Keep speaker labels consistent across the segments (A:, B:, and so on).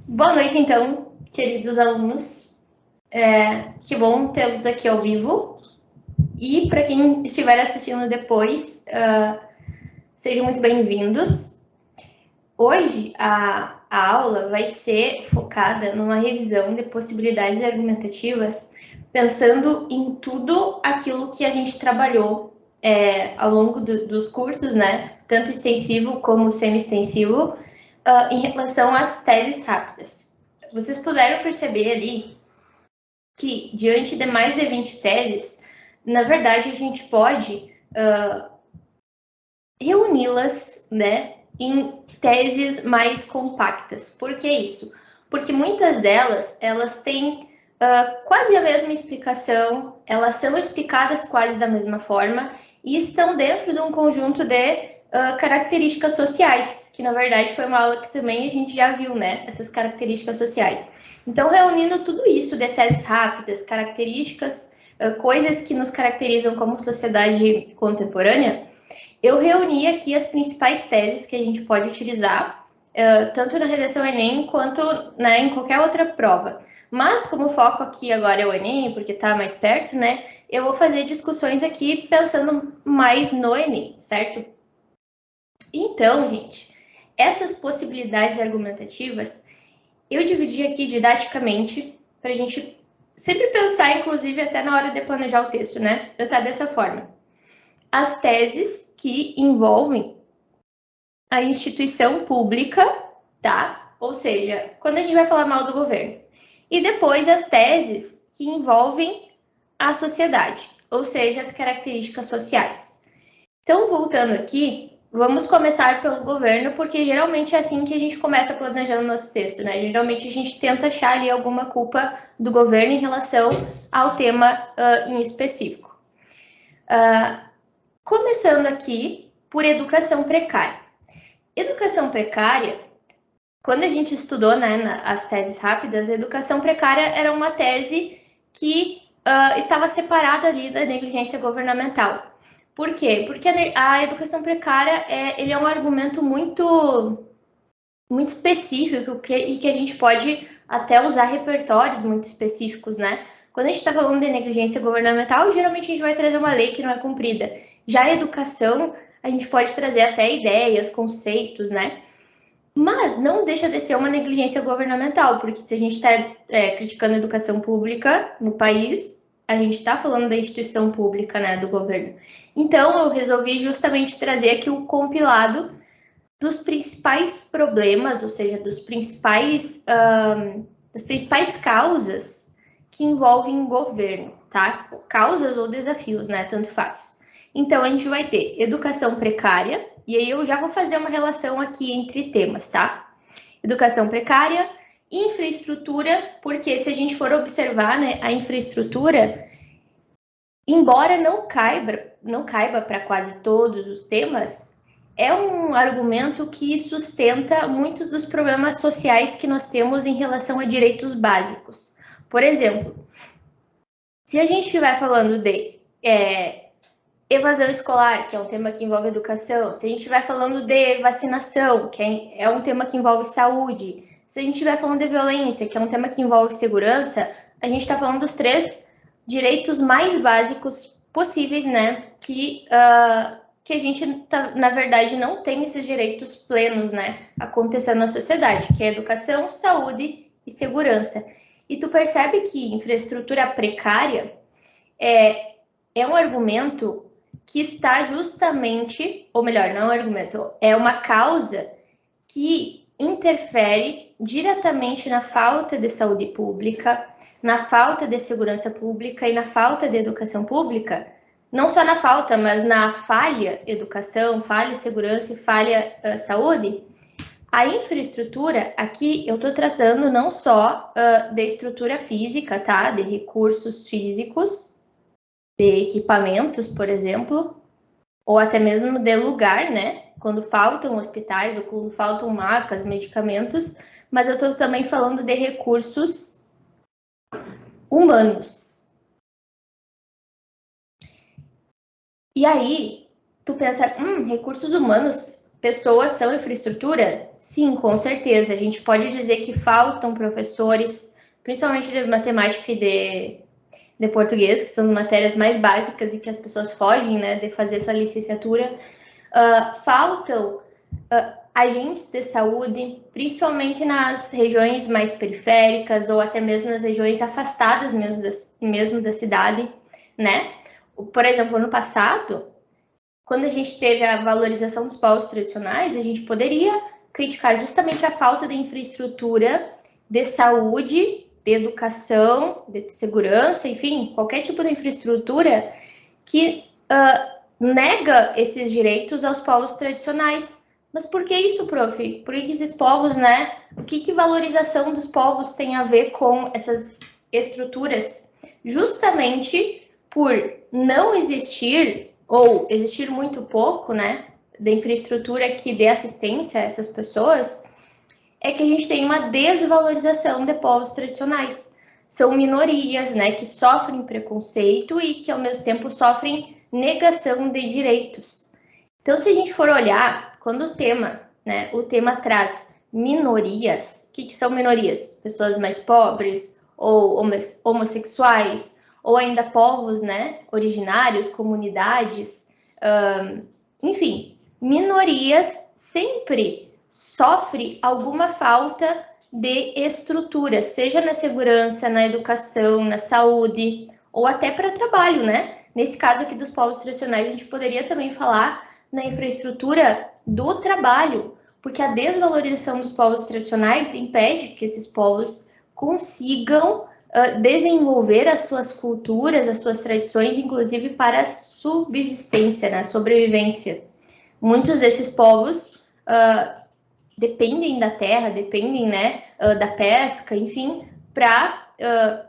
A: Boa noite, então, queridos alunos. Que bom tê-los aqui ao vivo. E para quem estiver assistindo depois, sejam muito bem-vindos. Hoje, a aula vai ser focada numa revisão de possibilidades argumentativas, pensando em tudo aquilo que a gente trabalhou ao longo dos cursos, né? Tanto extensivo como semi-extensivo, em relação às teses rápidas. Vocês puderam perceber ali que, diante de mais de 20 teses, na verdade, a gente pode reuni-las, né, em teses mais compactas. Por que isso? Porque muitas delas, elas têm quase a mesma explicação, elas são explicadas quase da mesma forma e estão dentro de um conjunto de características sociais, que na verdade foi uma aula que também a gente já viu, né, essas características sociais. Então, reunindo tudo isso de teses rápidas, características, coisas que nos caracterizam como sociedade contemporânea, eu reuni aqui as principais teses que a gente pode utilizar, tanto na redação Enem quanto, né, em qualquer outra prova. Mas, como o foco aqui agora é o Enem, porque está mais perto, né, eu vou fazer discussões aqui pensando mais no Enem, certo? Então, gente, essas possibilidades argumentativas, eu dividi aqui didaticamente para a gente sempre pensar, inclusive até na hora de planejar o texto, né? Pensar dessa forma. As teses que envolvem a instituição pública, tá? Ou seja, quando a gente vai falar mal do governo. E depois as teses que envolvem a sociedade, ou seja, as características sociais. Então, voltando aqui, vamos começar pelo governo, porque geralmente é assim que a gente começa planejando o nosso texto, né? Geralmente a gente tenta achar ali alguma culpa do governo em relação ao tema em específico. Começando aqui por educação precária. Educação precária, quando a gente estudou, né, as teses rápidas, a educação precária era uma tese que estava separada ali da negligência governamental. Por quê? Porque a educação precária ele é um argumento muito específico e que a gente pode até usar repertórios muito específicos, né? Quando a gente está falando de negligência governamental, geralmente a gente vai trazer uma lei que não é cumprida. Já a educação, a gente pode trazer até ideias, conceitos, né? Mas não deixa de ser uma negligência governamental, porque se a gente está criticando a educação pública no país, a gente está falando da instituição pública, né, do governo. Então, eu resolvi justamente trazer aqui o compilado dos principais problemas, ou seja, das principais causas que envolvem governo, tá? Causas ou desafios, né? Tanto faz. Então, a gente vai ter educação precária, e aí eu já vou fazer uma relação aqui entre temas, tá? Educação precária, infraestrutura, porque se a gente for observar, né, a infraestrutura, embora não caiba para quase todos os temas, é um argumento que sustenta muitos dos problemas sociais que nós temos em relação a direitos básicos. Por exemplo, se a gente estiver falando de evasão escolar, que é um tema que envolve educação, se a gente estiver falando de vacinação, que é um tema que envolve saúde, se a gente estiver falando de violência, que é um tema que envolve segurança, a gente está falando dos 3 direitos mais básicos possíveis, né, que a gente, na verdade, não tem esses direitos plenos, né, acontecendo na sociedade, que é educação, saúde e segurança. E tu percebe que infraestrutura precária é um argumento que está justamente, ou melhor, não é um argumento, é uma causa que interfere diretamente na falta de saúde pública, na falta de segurança pública e na falta de educação pública, não só na falta, mas na falha educação, falha segurança e falha saúde. A infraestrutura, aqui eu estou tratando não só de estrutura física, tá? De recursos físicos, de equipamentos, por exemplo, ou até mesmo de lugar, né? Quando faltam hospitais ou quando faltam macas, medicamentos, mas eu estou também falando de recursos humanos. E aí, tu pensa, recursos humanos, pessoas são infraestrutura? Sim, com certeza. A gente pode dizer que faltam professores, principalmente de matemática e de português, que são as matérias mais básicas e que as pessoas fogem, né, de fazer essa licenciatura. Faltam agentes de saúde, principalmente nas regiões mais periféricas ou até mesmo nas regiões afastadas mesmo da cidade, né? Por exemplo, ano passado, quando a gente teve a valorização dos povos tradicionais, a gente poderia criticar justamente a falta de infraestrutura de saúde, de educação, de segurança, enfim, qualquer tipo de infraestrutura que nega esses direitos aos povos tradicionais. Mas por que isso, prof? Por que esses povos, né? O que valorização dos povos tem a ver com essas estruturas? Justamente por não existir, ou existir muito pouco, né, da infraestrutura que dê assistência a essas pessoas, é que a gente tem uma desvalorização de povos tradicionais. São minorias, né, que sofrem preconceito e que, ao mesmo tempo, sofrem negação de direitos. Então, se a gente for olhar, quando o tema traz minorias, o que são minorias? Pessoas mais pobres, ou homossexuais, ou ainda povos, né, originários, comunidades, enfim, minorias sempre sofre alguma falta de estrutura, seja na segurança, na educação, na saúde, ou até para trabalho, né? Nesse caso aqui dos povos tradicionais, a gente poderia também falar na infraestrutura do trabalho, porque a desvalorização dos povos tradicionais impede que esses povos consigam desenvolver as suas culturas, as suas tradições, inclusive para a subsistência, né? Sobrevivência. Muitos desses povos dependem da terra, dependem, né, da pesca, enfim, para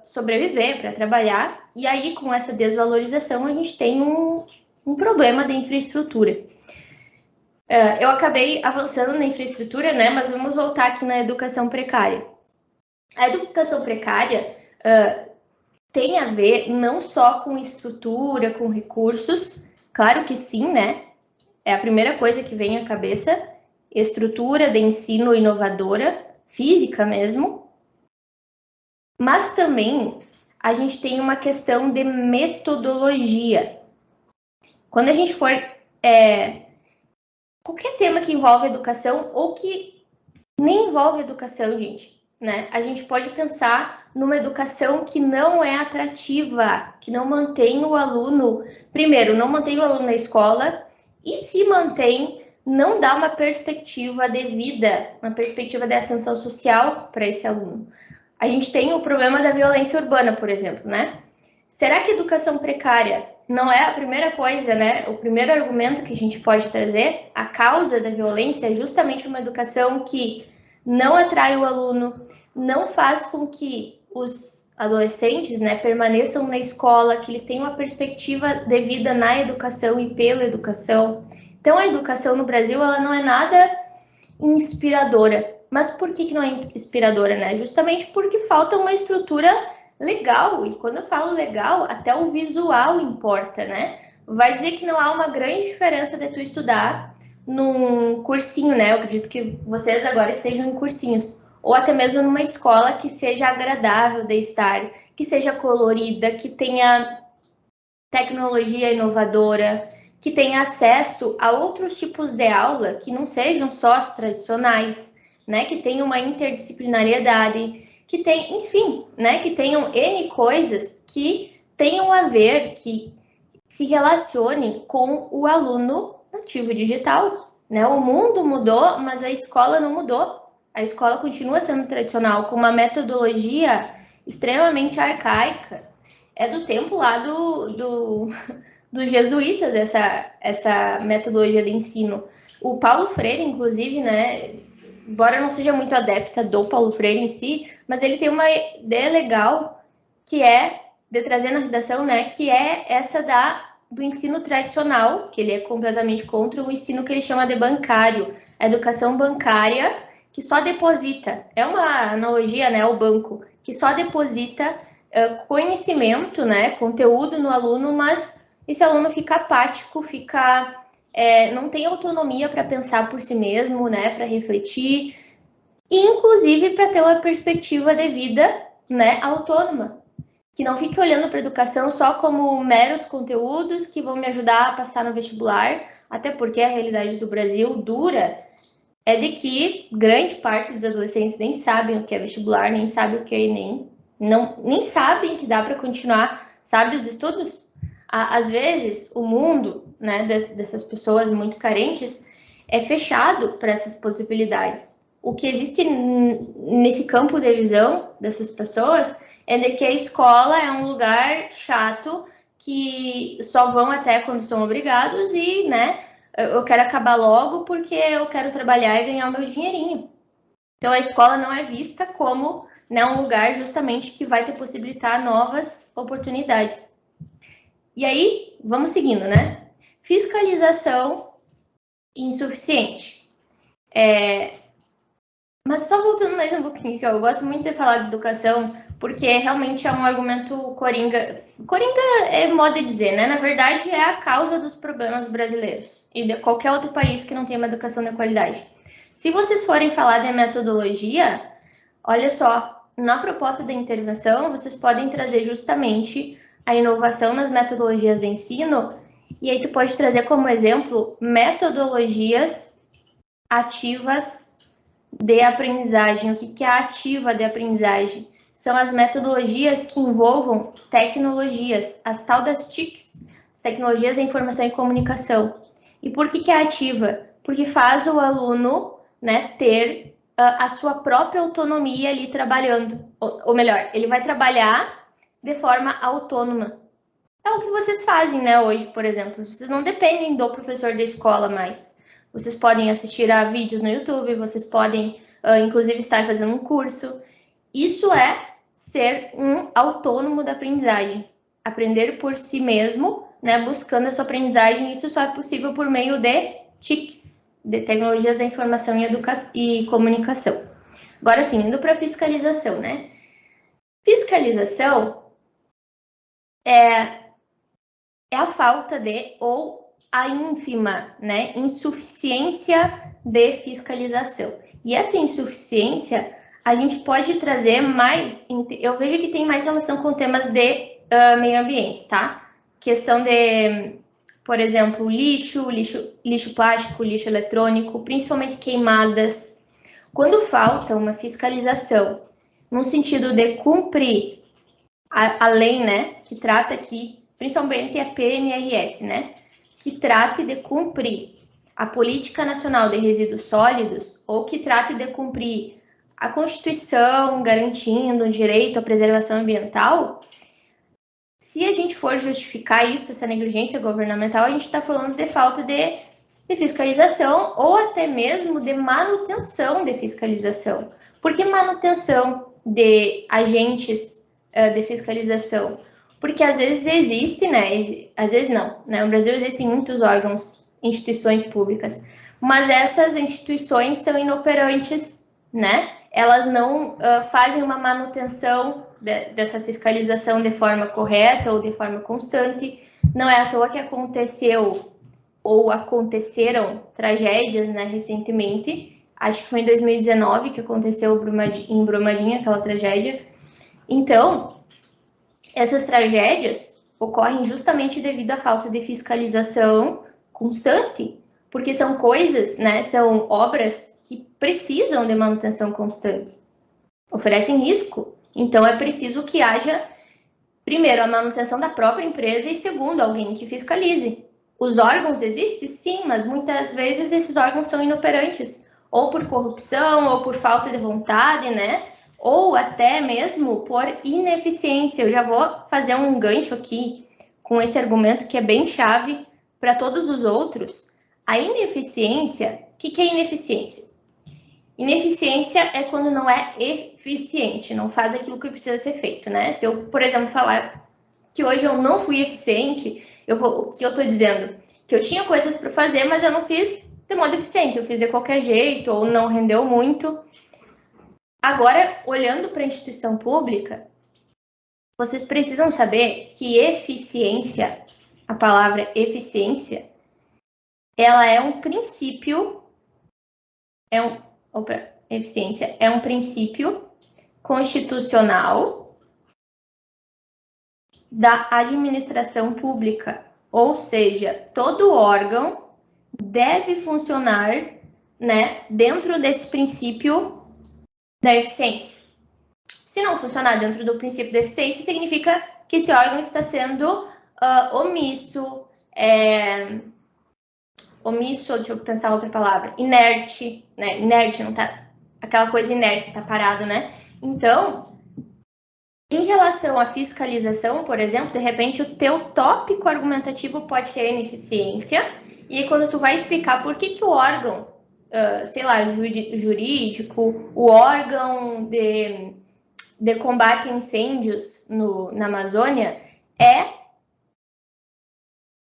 A: sobreviver, para trabalhar. E aí, com essa desvalorização, a gente tem um problema de infraestrutura. Eu acabei avançando na infraestrutura, né, mas vamos voltar aqui na educação precária. A educação precária tem a ver não só com estrutura, com recursos, claro que sim, né? É a primeira coisa que vem à cabeça, estrutura de ensino inovadora, física mesmo, mas também a gente tem uma questão de metodologia. Quando a gente for qualquer tema que envolve educação ou que nem envolve educação, gente, né? A gente pode pensar numa educação que não é atrativa, que não mantém o aluno, primeiro, não mantém o aluno na escola, e se mantém, não dá uma perspectiva de vida, uma perspectiva de ascensão social para esse aluno. A gente tem o problema da violência urbana, por exemplo, né? Será que a educação precária não é a primeira coisa, né? O primeiro argumento que a gente pode trazer, a causa da violência é justamente uma educação que não atrai o aluno, não faz com que os adolescentes, né, permaneçam na escola, que eles tenham uma perspectiva de vida na educação e pela educação. Então, a educação no Brasil, ela não é nada inspiradora. Mas por que não é inspiradora, né? Justamente porque falta uma estrutura legal. E quando eu falo legal, até o visual importa, né? Vai dizer que não há uma grande diferença de tu estudar num cursinho, né? Eu acredito que vocês agora estejam em cursinhos. Ou até mesmo numa escola que seja agradável de estar, que seja colorida, que tenha tecnologia inovadora, que tenha acesso a outros tipos de aula que não sejam só as tradicionais, né? Que tenha uma interdisciplinariedade, que tem, enfim, né? Que tenham N coisas que tenham a ver, que se relacione com o aluno nativo digital, né? O mundo mudou, mas a escola não mudou. A escola continua sendo tradicional, com uma metodologia extremamente arcaica. É do tempo lá dos jesuítas, essa metodologia de ensino. O Paulo Freire, inclusive, né, embora não seja muito adepta do Paulo Freire em si, mas ele tem uma ideia legal que é de trazer na redação, né, que é essa do ensino tradicional, que ele é completamente contra o ensino que ele chama de bancário, a educação bancária, que só deposita, é uma analogia, né, ao banco, que só deposita conhecimento, né, conteúdo no aluno, mas esse aluno fica apático, fica não tem autonomia para pensar por si mesmo, né, para refletir, e inclusive para ter uma perspectiva de vida, né, autônoma, que não fique olhando para a educação só como meros conteúdos que vão me ajudar a passar no vestibular, até porque a realidade do Brasil dura é de que grande parte dos adolescentes nem sabem o que é vestibular, nem sabem o que é Enem, nem sabem que dá para continuar, sabe, os estudos. Às vezes, o mundo, né, dessas pessoas muito carentes é fechado para essas possibilidades. O que existe nesse campo de visão dessas pessoas é de que a escola é um lugar chato que só vão até quando são obrigados e, né, eu quero acabar logo porque eu quero trabalhar e ganhar o meu dinheirinho. Então, a escola não é vista como, né, um lugar justamente que vai te possibilitar novas oportunidades. E aí, vamos seguindo, né? Fiscalização insuficiente. Mas só voltando mais um pouquinho, que eu gosto muito de falar de educação, porque realmente é um argumento coringa. Coringa é modo de dizer, né? Na verdade, é a causa dos problemas brasileiros e de qualquer outro país que não tenha uma educação de qualidade. Se vocês forem falar de metodologia, olha só, na proposta da intervenção, vocês podem trazer justamente a inovação nas metodologias de ensino, e aí tu pode trazer como exemplo metodologias ativas de aprendizagem. O que é ativa de aprendizagem? São as metodologias que envolvam tecnologias, as tal das TICs, as tecnologias da informação e comunicação. E por que é ativa? Porque faz o aluno, né, ter a sua própria autonomia ali trabalhando. Ou melhor, ele vai trabalhar de forma autônoma. É o que vocês fazem, né, hoje, por exemplo. Vocês não dependem do professor da escola mais. Vocês podem assistir a vídeos no YouTube, vocês podem, inclusive, estar fazendo um curso. Isso é ser um autônomo da aprendizagem. Aprender por si mesmo, né, buscando a sua aprendizagem. Isso só é possível por meio de TICs, de tecnologias da informação e comunicação. Agora sim, indo para a fiscalização, né? Fiscalização é a falta de ou a ínfima, né, insuficiência de fiscalização. E essa insuficiência a gente pode trazer mais, eu vejo que tem mais relação com temas de meio ambiente, tá? Questão de, por exemplo, lixo plástico, lixo eletrônico, principalmente queimadas. Quando falta uma fiscalização no sentido de cumprir a lei, né, que trata aqui, principalmente a PNRS, né, que trate de cumprir a Política Nacional de Resíduos Sólidos ou que trate de cumprir a Constituição garantindo o direito à preservação ambiental, se a gente for justificar isso, essa negligência governamental, a gente está falando de falta de fiscalização ou até mesmo de manutenção de fiscalização. Por que manutenção de agentes de fiscalização? Porque às vezes existe, né? Às vezes não, né? No Brasil existem muitos órgãos, instituições públicas, mas essas instituições são inoperantes, né? Elas não fazem uma manutenção dessa fiscalização de forma correta ou de forma constante. Não é à toa que aconteceu ou aconteceram tragédias, né, recentemente. Acho que foi em 2019 que aconteceu em Brumadinho aquela tragédia. Então, essas tragédias ocorrem justamente devido à falta de fiscalização constante, porque são coisas, né, são obras que precisam de manutenção constante, oferecem risco. Então, é preciso que haja, primeiro, a manutenção da própria empresa e, segundo, alguém que fiscalize. Os órgãos existem? Sim, mas muitas vezes esses órgãos são inoperantes, ou por corrupção, ou por falta de vontade, né? Ou até mesmo por ineficiência. Eu já vou fazer um gancho aqui com esse argumento que é bem chave para todos os outros. A ineficiência, o que é ineficiência? Ineficiência é quando não é eficiente, não faz aquilo que precisa ser feito, né? Se eu, por exemplo, falar que hoje eu não fui eficiente, o que eu estou dizendo? Que eu tinha coisas para fazer, mas eu não fiz de modo eficiente, eu fiz de qualquer jeito, ou não rendeu muito. Agora, olhando para a instituição pública, vocês precisam saber que eficiência, a palavra eficiência, ela é um princípio, eficiência é um princípio constitucional da administração pública, ou seja, todo órgão deve funcionar, né, dentro desse princípio da eficiência. Se não funcionar dentro do princípio da eficiência, significa que esse órgão está sendo omisso, deixa eu pensar outra palavra, inerte, né? Inerte, não tá, aquela coisa inerte, tá parado, né? Então, em relação à fiscalização, por exemplo, de repente o teu tópico argumentativo pode ser ineficiência, e aí quando tu vai explicar por que o órgão, sei lá, jurídico, o órgão de combate a incêndios na Amazônia é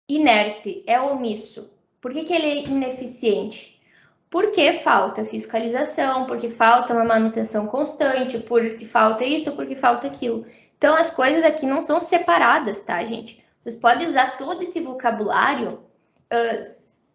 A: inerte, é omisso. Por que ele é ineficiente? Porque falta fiscalização, porque falta uma manutenção constante, porque falta isso, porque falta aquilo. Então, as coisas aqui não são separadas, tá, gente? Vocês podem usar todo esse vocabulário,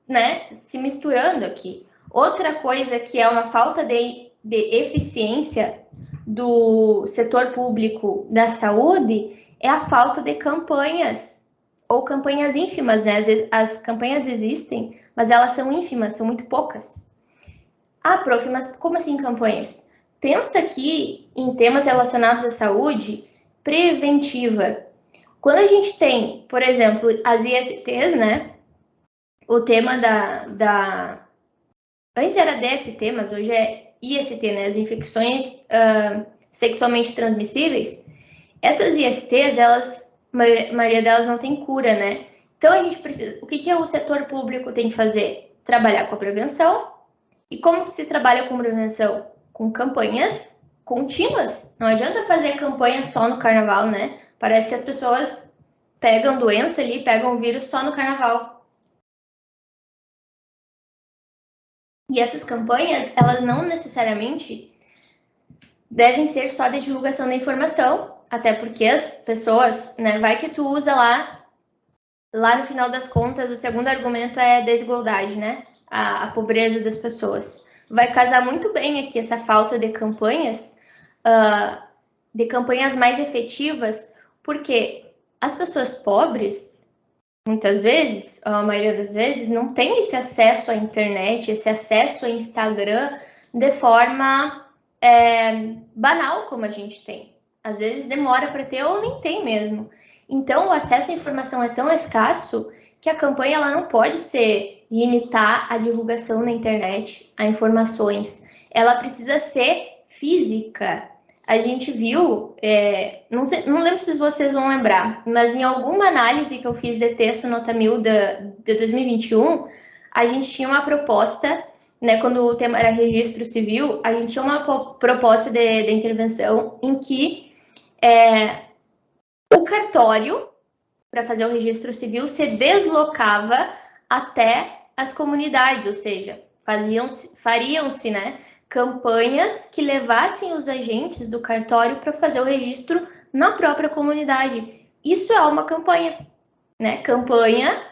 A: né, se misturando aqui. Outra coisa que é uma falta de eficiência do setor público da saúde é a falta de campanhas, ou campanhas ínfimas, né? Às vezes as campanhas existem, mas elas são ínfimas, são muito poucas. Ah, prof, mas como assim campanhas? Pensa aqui em temas relacionados à saúde preventiva. Quando a gente tem, por exemplo, as ISTs, né? O tema Antes era DST, mas hoje é IST, né? As infecções sexualmente transmissíveis. Essas ISTs, a maioria delas não tem cura, né? Então, a gente precisa... O que o setor público tem que fazer? Trabalhar com a prevenção. E como se trabalha com prevenção? Com campanhas contínuas. Não adianta fazer campanha só no carnaval, né? Parece que as pessoas pegam doença ali, pegam o vírus só no carnaval. E essas campanhas, elas não necessariamente devem ser só de divulgação da informação, até porque as pessoas, né, vai que tu usa lá no final das contas, o segundo argumento é a desigualdade, né, a pobreza das pessoas. Vai casar muito bem aqui essa falta de campanhas mais efetivas, porque as pessoas pobres, muitas vezes, a maioria das vezes, não tem esse acesso à internet, esse acesso ao Instagram de forma banal como a gente tem. Às vezes demora para ter ou nem tem mesmo. Então, o acesso à informação é tão escasso que a campanha ela não pode se limitar à divulgação na internet, a informações. Ela precisa ser física. A gente viu, não lembro se vocês vão lembrar, mas em alguma análise que eu fiz de texto nota 1000 de 2021, a gente tinha uma proposta, né, quando o tema era registro civil, a gente tinha uma proposta de intervenção em que o cartório, para fazer o registro civil, se deslocava até as comunidades, ou seja, fariam-se, né, campanhas que levassem os agentes do cartório para fazer o registro na própria comunidade. Isso é uma campanha, né? Campanha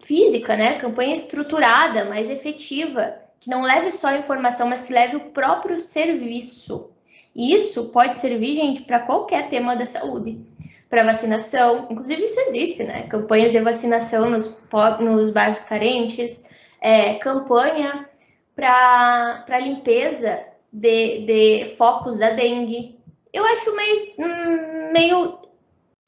A: física, né? Campanha estruturada, mais efetiva, que não leve só a informação, mas que leve o próprio serviço. E isso pode servir, gente, para qualquer tema da saúde. Para vacinação, inclusive isso existe, né? Campanhas de vacinação nos bairros carentes, campanha para limpeza de focos da dengue. Eu acho meio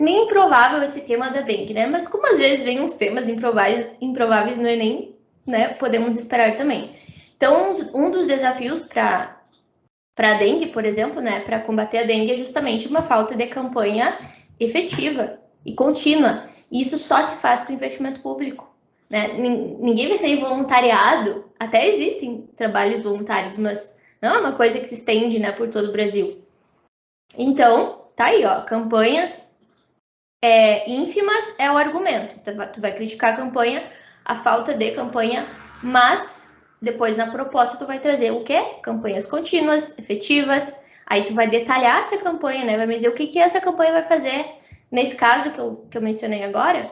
A: improvável esse tema da dengue, né? Mas como às vezes vem uns temas improváveis no Enem, né? Podemos esperar também. Então, um dos desafios para a dengue, por exemplo, né? Para combater a dengue é justamente uma falta de campanha efetiva e contínua. E isso só se faz com investimento público. Né? Ninguém vai ser voluntariado, até existem trabalhos voluntários, mas não é uma coisa que se estende, né, por todo o Brasil. Então, tá aí, ó, campanhas ínfimas é o argumento. Tu vai criticar a campanha, a falta de campanha, mas depois na proposta tu vai trazer o quê? Campanhas contínuas, efetivas, aí tu vai detalhar essa campanha, né, vai me dizer o que essa campanha vai fazer. Nesse caso que eu mencionei agora,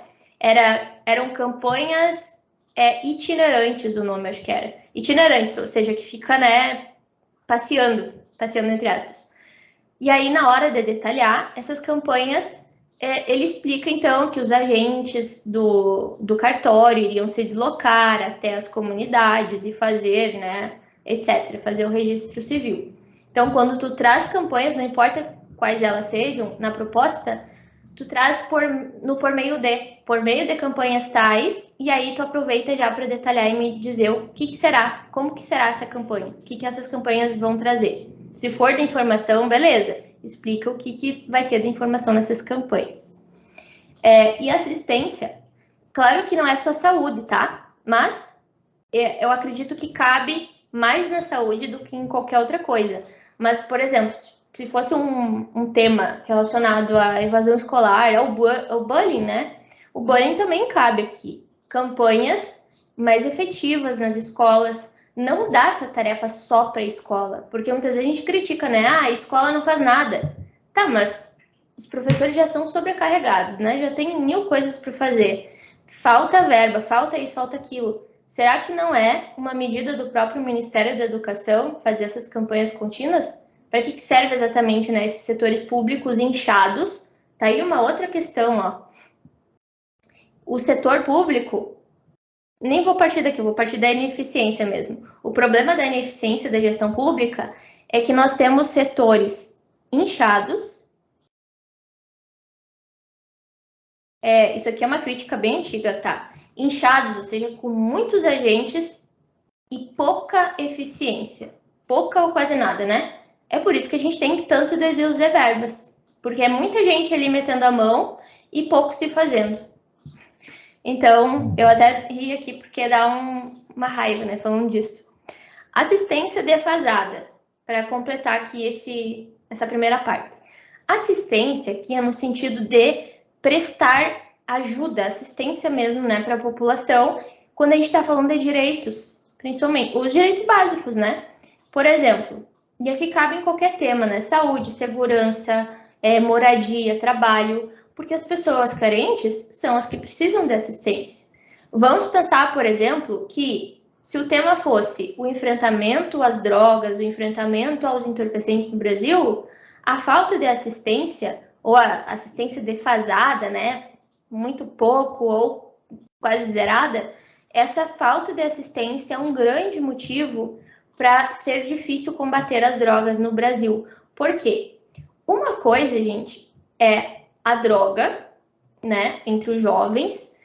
A: eram campanhas itinerantes, o nome acho que era. Itinerantes, ou seja, que fica, né, passeando entre aspas. E aí, na hora de detalhar essas campanhas, ele explica, então, que os agentes do cartório iriam se deslocar até as comunidades e fazer, né, etc., fazer o registro civil. Então, quando tu traz campanhas, não importa quais elas sejam, na proposta, tu traz por meio de campanhas tais, e aí tu aproveita já para detalhar e me dizer o que será, como que será essa campanha, o que essas campanhas vão trazer. Se for de informação, beleza, explica o que vai ter de informação nessas campanhas. E assistência, claro que não é só saúde, tá? Mas eu acredito que cabe mais na saúde do que em qualquer outra coisa. Mas, por exemplo, se fosse um tema relacionado à evasão escolar, ao bullying, né? O bullying também cabe aqui. Campanhas mais efetivas nas escolas, não dá essa tarefa só para a escola, porque muitas vezes a gente critica, né? Ah, a escola não faz nada. Tá, mas os professores já são sobrecarregados, né? Já tem 1000 coisas para fazer. Falta verba, falta isso, falta aquilo. Será que não é uma medida do próprio Ministério da Educação fazer essas campanhas contínuas? Para que serve exatamente, né, esses setores públicos inchados? Tá aí uma outra questão, ó. O setor público, nem vou partir daqui, vou partir da ineficiência mesmo. O problema da ineficiência da gestão pública é que nós temos setores inchados. Isso aqui é uma crítica bem antiga, tá? Inchados, ou seja, com muitos agentes e pouca eficiência. Pouca ou quase nada, né? É por isso que a gente tem tanto desvio de verbas. Porque é muita gente ali metendo a mão e pouco se fazendo. Então, eu até ri aqui porque dá uma raiva, né? Falando disso. Assistência defasada. Para completar aqui essa primeira parte. Assistência aqui é no sentido de prestar ajuda, assistência mesmo, né, para a população, quando a gente está falando de direitos, principalmente os direitos básicos, né? Por exemplo, e aqui cabe em qualquer tema, né? Saúde, segurança, moradia, trabalho, porque as pessoas carentes são as que precisam de assistência. Vamos pensar, por exemplo, que se o tema fosse o enfrentamento às drogas, o enfrentamento aos entorpecentes no Brasil, a falta de assistência ou a assistência defasada, né, muito pouco ou quase zerada, essa falta de assistência é um grande motivo para ser difícil combater as drogas no Brasil. Por quê? Uma coisa, gente, é a droga, né, entre os jovens,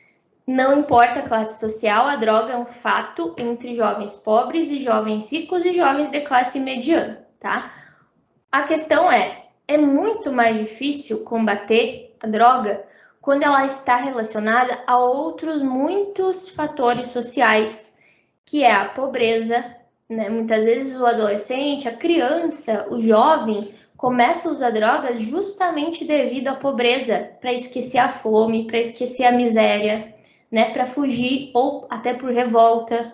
A: não importa a classe social, a droga é um fato entre jovens pobres e jovens ricos e jovens de classe mediana, tá? A questão é muito mais difícil combater a droga quando ela está relacionada a outros muitos fatores sociais, que é a pobreza, né? Muitas vezes o adolescente, a criança, o jovem começa a usar drogas justamente devido à pobreza, para esquecer a fome, para esquecer a miséria, né? Para fugir ou até por revolta.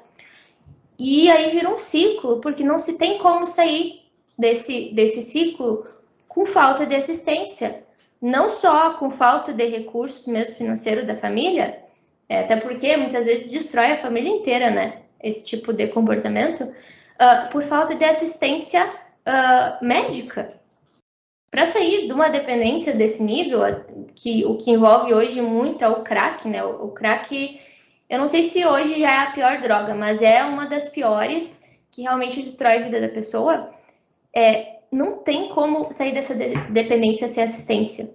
A: E aí vira um ciclo, porque não se tem como sair desse ciclo com falta de assistência. Não só com falta de recursos mesmo financeiro da família, até porque muitas vezes destrói a família inteira, né? Esse tipo de comportamento, por falta de assistência médica. Para sair de uma dependência desse nível, o que envolve hoje muito é o crack, né? O crack, eu não sei se hoje já é a pior droga, mas é uma das piores que realmente destrói a vida da pessoa. Não tem como sair dessa dependência sem assistência.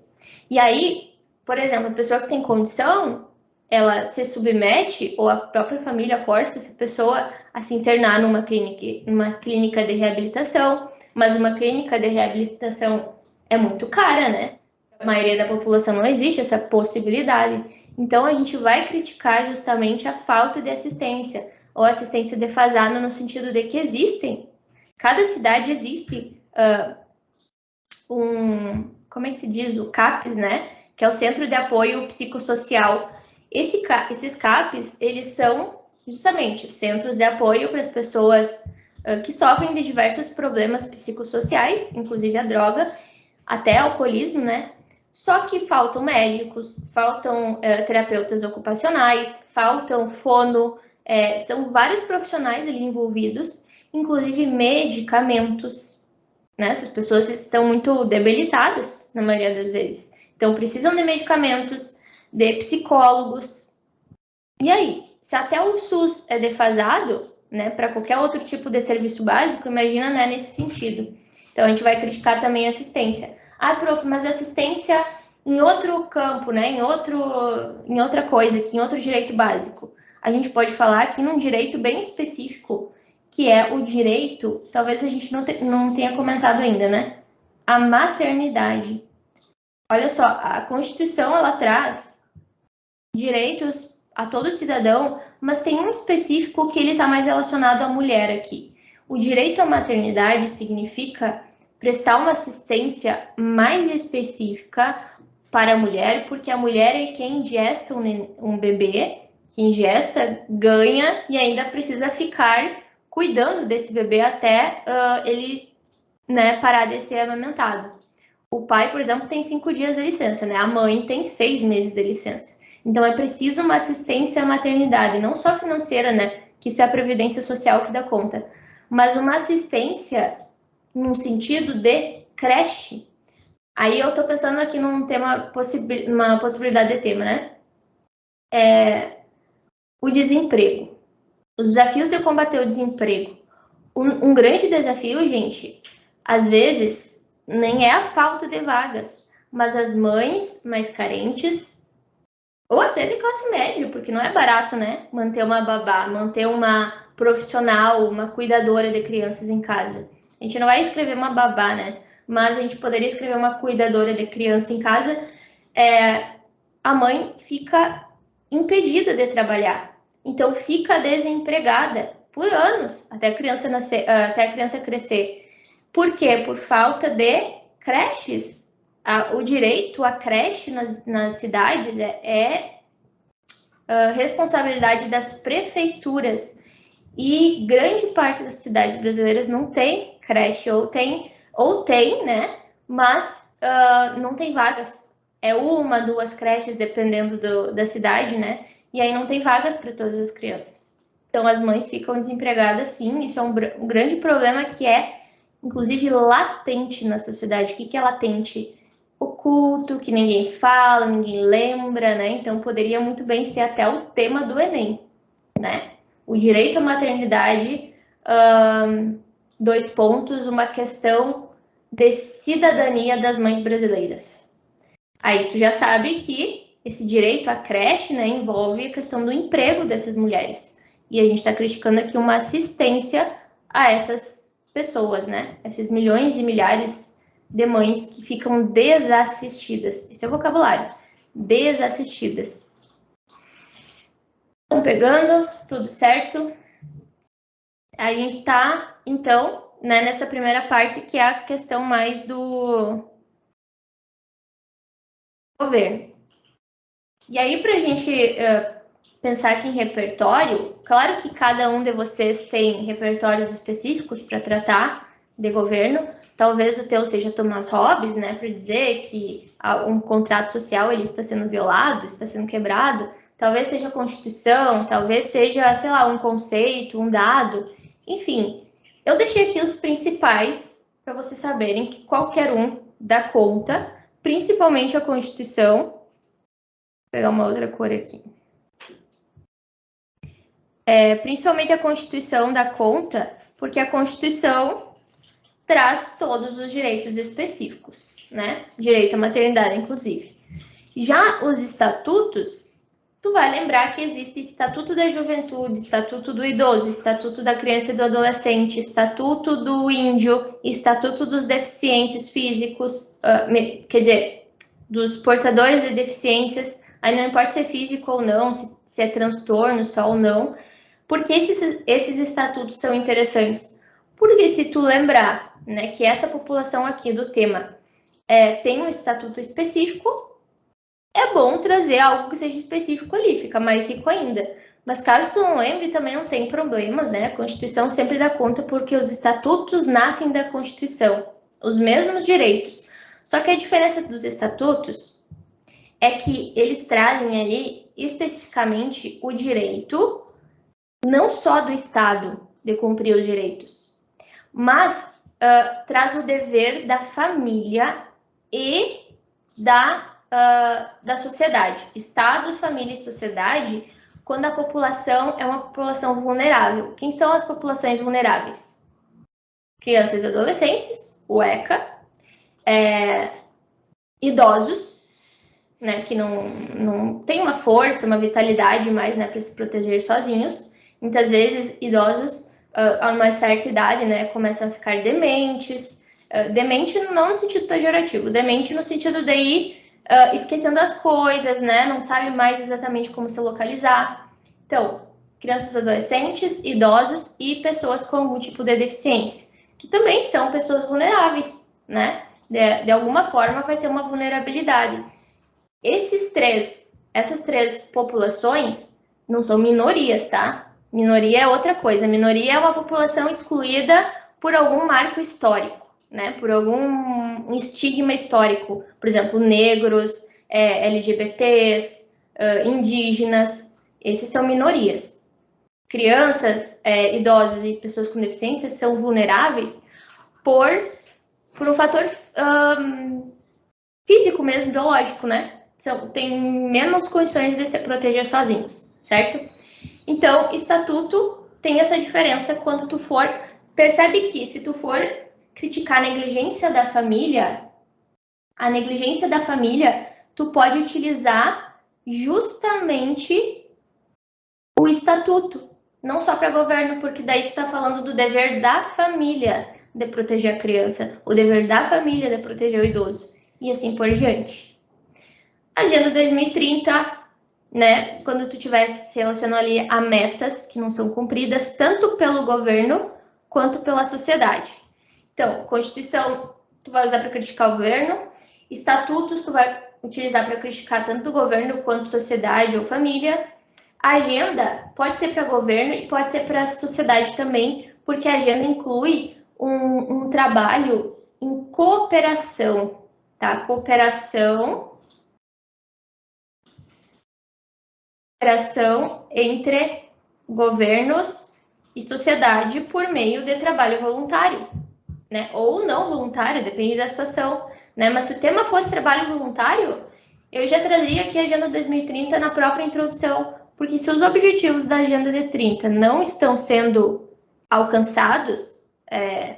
A: E aí, por exemplo, a pessoa que tem condição, ela se submete, ou a própria família força essa pessoa a se internar numa clínica de reabilitação, mas uma clínica de reabilitação é muito cara, né? A maioria da população não existe essa possibilidade. Então, a gente vai criticar justamente a falta de assistência, ou assistência defasada no sentido de que existem. Cada cidade existe como é que se diz? O CAPS, né? Que é o Centro de Apoio Psicossocial. Esses CAPs, eles são justamente centros de apoio para as pessoas que sofrem de diversos problemas psicossociais, inclusive a droga, até alcoolismo, né? Só que faltam médicos, faltam terapeutas ocupacionais, faltam fono, São vários profissionais ali envolvidos, inclusive medicamentos, né? Essas pessoas estão muito debilitadas, na maioria das vezes. Então, precisam de medicamentos, de psicólogos. E aí, se até o SUS é defasado, né, para qualquer outro tipo de serviço básico, imagina, né, nesse sentido. Então, a gente vai criticar também a assistência. Ah, prof, mas assistência em outro campo, né, em outra coisa, aqui, em outro direito básico. A gente pode falar aqui num direito bem específico, que é o direito, talvez a gente não tenha comentado ainda, né? A maternidade. Olha só, a Constituição, ela traz direitos a todo cidadão, mas tem um específico que ele está mais relacionado à mulher aqui. O direito à maternidade significa prestar uma assistência mais específica para a mulher, porque a mulher é quem gesta um bebê, quem gesta ganha e ainda precisa ficar cuidando desse bebê até ele, né, parar de ser amamentado. O pai, por exemplo, tem 5 dias de licença, né? A mãe tem 6 meses de licença. Então é preciso uma assistência à maternidade, não só financeira, né? Que isso é a previdência social que dá conta, mas uma assistência num sentido de creche. Aí eu tô pensando aqui num tema, uma possibilidade de tema, né? O desemprego. Os desafios de combater o desemprego. Um grande desafio, gente, às vezes, nem é a falta de vagas, mas as mães mais carentes, ou até de classe média, porque não é barato, né? Manter uma babá, manter uma profissional, uma cuidadora de crianças em casa. A gente não vai escrever uma babá, né? Mas a gente poderia escrever uma cuidadora de criança em casa. A mãe fica impedida de trabalhar. Então fica desempregada por anos até a criança nascer, até a criança crescer. Por quê? Por falta de creches. O direito à creche nas cidades é responsabilidade das prefeituras. E grande parte das cidades brasileiras não tem creche, ou tem, né? Mas não tem vagas. É uma, 2 creches, dependendo da cidade, né? E aí não tem vagas para todas as crianças. Então as mães ficam desempregadas, sim. Isso é um grande problema que é, inclusive, latente na sociedade. O que é latente? Oculto, que ninguém fala, ninguém lembra, né? Então poderia muito bem ser até o tema do Enem, né? O direito à maternidade, 2 pontos, uma questão de cidadania das mães brasileiras. Aí tu já sabe que esse direito à creche, né, envolve a questão do emprego dessas mulheres. E a gente está criticando aqui uma assistência a essas pessoas, né? Esses milhões e milhares de mães que ficam desassistidas. Esse é o vocabulário. Desassistidas. Estão pegando? Tudo certo? A gente está, então, né, nessa primeira parte, que é a questão mais do governo. E aí, para a gente pensar aqui em repertório, claro que cada um de vocês tem repertórios específicos para tratar de governo. Talvez o teu seja Thomas Hobbes, né, para dizer que um contrato social ele está sendo violado, está sendo quebrado. Talvez seja a Constituição, talvez seja, sei lá, um conceito, um dado. Enfim, eu deixei aqui os principais para vocês saberem que qualquer um dá conta, principalmente a Constituição. Vou pegar uma outra cor aqui. Principalmente a Constituição dá conta, porque a Constituição traz todos os direitos específicos, né? Direito à maternidade, inclusive. Já os estatutos, tu vai lembrar que existe Estatuto da Juventude, Estatuto do Idoso, Estatuto da Criança e do Adolescente, Estatuto do Índio, Estatuto dos Deficientes Físicos, quer dizer, dos portadores de deficiências, aí não importa se é físico ou não, se é transtorno só ou não. Por que esses estatutos são interessantes? Porque se tu lembrar, né, que essa população aqui do tema tem um estatuto específico, é bom trazer algo que seja específico ali, fica mais rico ainda. Mas caso tu não lembre, também não tem problema, né? A Constituição sempre dá conta porque os estatutos nascem da Constituição, os mesmos direitos. Só que a diferença dos estatutos é que eles trazem ali especificamente o direito não só do Estado de cumprir os direitos, mas traz o dever da família e da sociedade. Estado, família e sociedade, quando a população é uma população vulnerável. Quem são as populações vulneráveis? Crianças e adolescentes, o ECA, idosos, né, que não tem uma força, uma vitalidade mais, né, para se proteger sozinhos. Muitas vezes, idosos, a uma certa idade, né, começam a ficar dementes. Demente não no sentido pejorativo, demente no sentido de ir esquecendo as coisas, né, não sabe mais exatamente como se localizar. Então, crianças, adolescentes, idosos e pessoas com algum tipo de deficiência, que também são pessoas vulneráveis, né? De alguma forma vai ter uma vulnerabilidade. Essas três populações não são minorias, tá? Minoria é outra coisa. Minoria é uma população excluída por algum marco histórico, né? Por algum estigma histórico. Por exemplo, negros, LGBTs, indígenas. Esses são minorias. Crianças, idosos e pessoas com deficiência são vulneráveis por um fator físico mesmo, biológico, né? Tem menos condições de se proteger sozinhos, certo? Então, estatuto tem essa diferença quando tu for... Percebe que se tu for criticar a negligência da família, tu pode utilizar justamente o estatuto, não só para governo, porque daí tu tá falando do dever da família de proteger a criança, o dever da família de proteger o idoso, e assim por diante. Agenda 2030, né? Quando tu se relacionando ali a metas que não são cumpridas, tanto pelo governo quanto pela sociedade. Então, Constituição, tu vai usar para criticar o governo, estatutos, tu vai utilizar para criticar tanto o governo quanto sociedade ou família. A agenda pode ser para governo e pode ser para a sociedade também, porque a agenda inclui um trabalho em cooperação, tá? Cooperação entre governos e sociedade por meio de trabalho voluntário, né? Ou não voluntário, depende da situação, né? Mas se o tema fosse trabalho voluntário, eu já traria aqui a Agenda 2030 na própria introdução, porque se os objetivos da Agenda de 30 não estão sendo alcançados,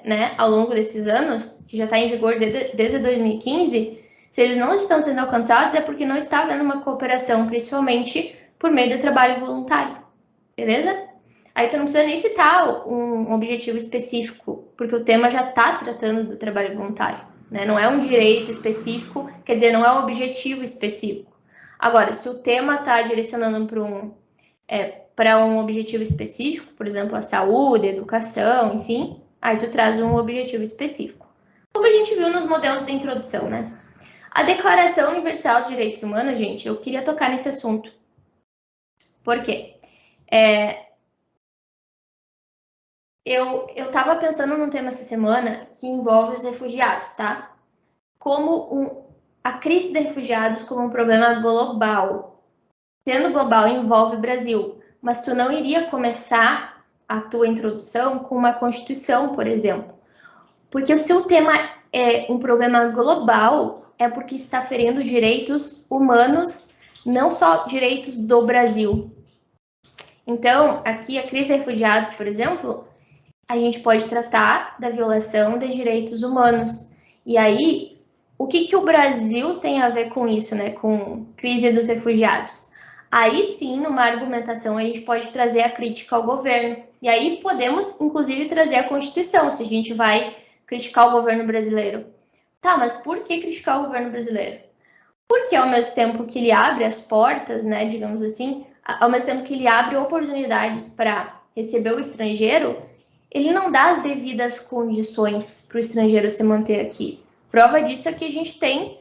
A: né, ao longo desses anos, que já está em vigor desde 2015, se eles não estão sendo alcançados é porque não está havendo uma cooperação, principalmente por meio do trabalho voluntário, beleza? Aí tu não precisa nem citar um objetivo específico, porque o tema já está tratando do trabalho voluntário, né? Não é um direito específico, quer dizer, não é um objetivo específico. Agora, se o tema está direcionando para um objetivo específico, por exemplo, a saúde, a educação, enfim, aí tu traz um objetivo específico. Como a gente viu nos modelos de introdução, né? A Declaração Universal dos Direitos Humanos, gente, eu queria tocar nesse assunto. Por quê? Eu estava pensando num tema essa semana que envolve os refugiados, tá? Como a crise de refugiados como um problema global. Sendo global, envolve o Brasil, mas tu não iria começar a tua introdução com uma Constituição, por exemplo. Porque se o tema é um problema global, é porque está ferindo direitos humanos, não só direitos do Brasil. Então, aqui a crise de refugiados, por exemplo, a gente pode tratar da violação de direitos humanos. E aí, o que o Brasil tem a ver com isso, né? Com crise dos refugiados? Aí sim, numa argumentação, a gente pode trazer a crítica ao governo. E aí podemos, inclusive, trazer a Constituição, se a gente vai criticar o governo brasileiro. Tá, mas por que criticar o governo brasileiro? Porque ao mesmo tempo que ele abre as portas, né, digamos assim, ao mesmo tempo que ele abre oportunidades para receber o estrangeiro, ele não dá as devidas condições para o estrangeiro se manter aqui. Prova disso é que a gente tem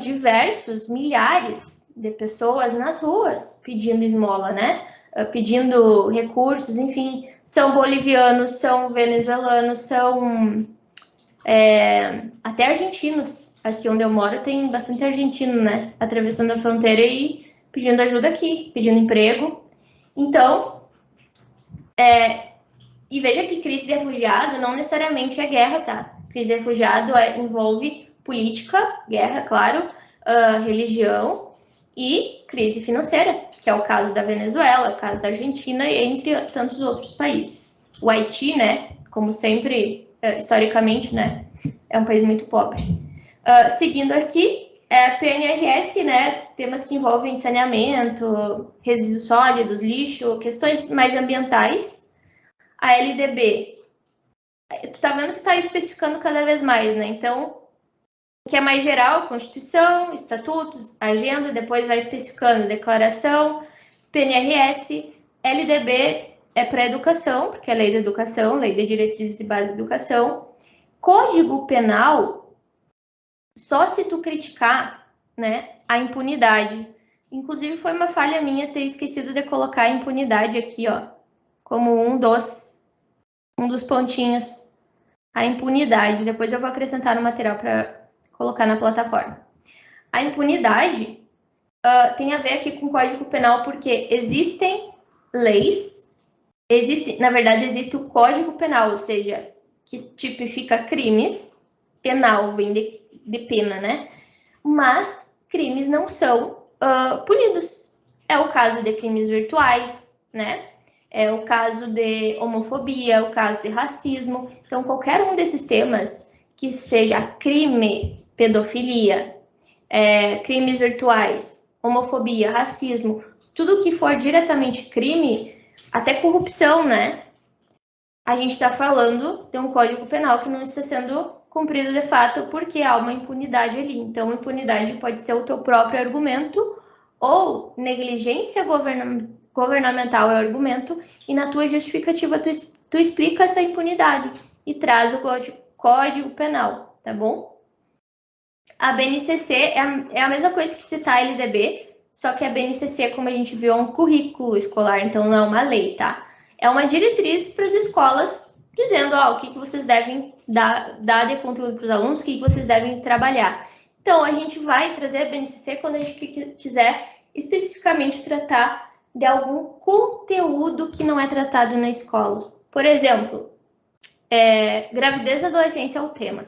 A: diversos, milhares de pessoas nas ruas pedindo esmola, né? Pedindo recursos, enfim, são bolivianos, são venezuelanos, são até argentinos. Aqui onde eu moro tem bastante argentino, né? Atravessando a fronteira e pedindo ajuda aqui, pedindo emprego. Então, E veja que crise de refugiado não necessariamente é guerra, tá? Crise de refugiado envolve política, guerra, claro, religião e crise financeira, que é o caso da Venezuela, o caso da Argentina e entre tantos outros países. O Haiti, né, como sempre, historicamente, né, é um país muito pobre. Seguindo aqui, PNRS, né, temas que envolvem saneamento, resíduos sólidos, lixo, questões mais ambientais. A LDB, tu tá vendo que tá especificando cada vez mais, né? Então, o que é mais geral, Constituição, estatutos, agenda, depois vai especificando declaração, PNRS, LDB é para educação, porque é lei da educação, lei de diretrizes e bases de educação. Código penal, só se tu criticar, né, a impunidade. Inclusive, foi uma falha minha ter esquecido de colocar a impunidade aqui, ó, como um dos pontinhos, a impunidade. Depois eu vou acrescentar no material para colocar na plataforma. A impunidade tem a ver aqui com o Código Penal, porque existem leis, na verdade, existe o Código Penal, ou seja, que tipifica crimes, penal vem de pena, né? Mas crimes não são punidos. É o caso de crimes virtuais, né? É o caso de homofobia, o caso de racismo. Então, qualquer um desses temas que seja crime, pedofilia, crimes virtuais, homofobia, racismo, tudo que for diretamente crime, até corrupção, né? A gente está falando de um código penal que não está sendo cumprido de fato porque há uma impunidade ali. Então, impunidade pode ser o teu próprio argumento ou negligência governamental é o argumento e na tua justificativa tu explica essa impunidade e traz o código penal, tá bom? A BNCC é a mesma coisa que citar a LDB, só que a BNCC, como a gente viu, é um currículo escolar, então não é uma lei, tá? É uma diretriz para as escolas dizendo o que vocês devem dar de conteúdo para os alunos, o que vocês devem trabalhar. Então, a gente vai trazer a BNCC quando a gente quiser especificamente tratar de algum conteúdo que não é tratado na escola. Por exemplo, gravidez na adolescência é o tema.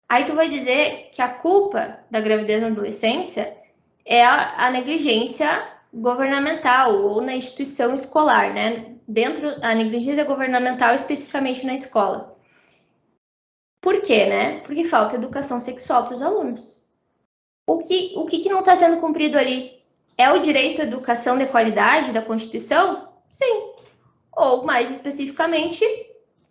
A: Aí tu vai dizer que a culpa da gravidez na adolescência é a negligência governamental ou na instituição escolar, né? Dentro a negligência governamental especificamente na escola. Por quê, né? Porque falta educação sexual para os alunos. O que não está sendo cumprido ali? É o direito à educação de qualidade da Constituição? Sim. Ou, mais especificamente,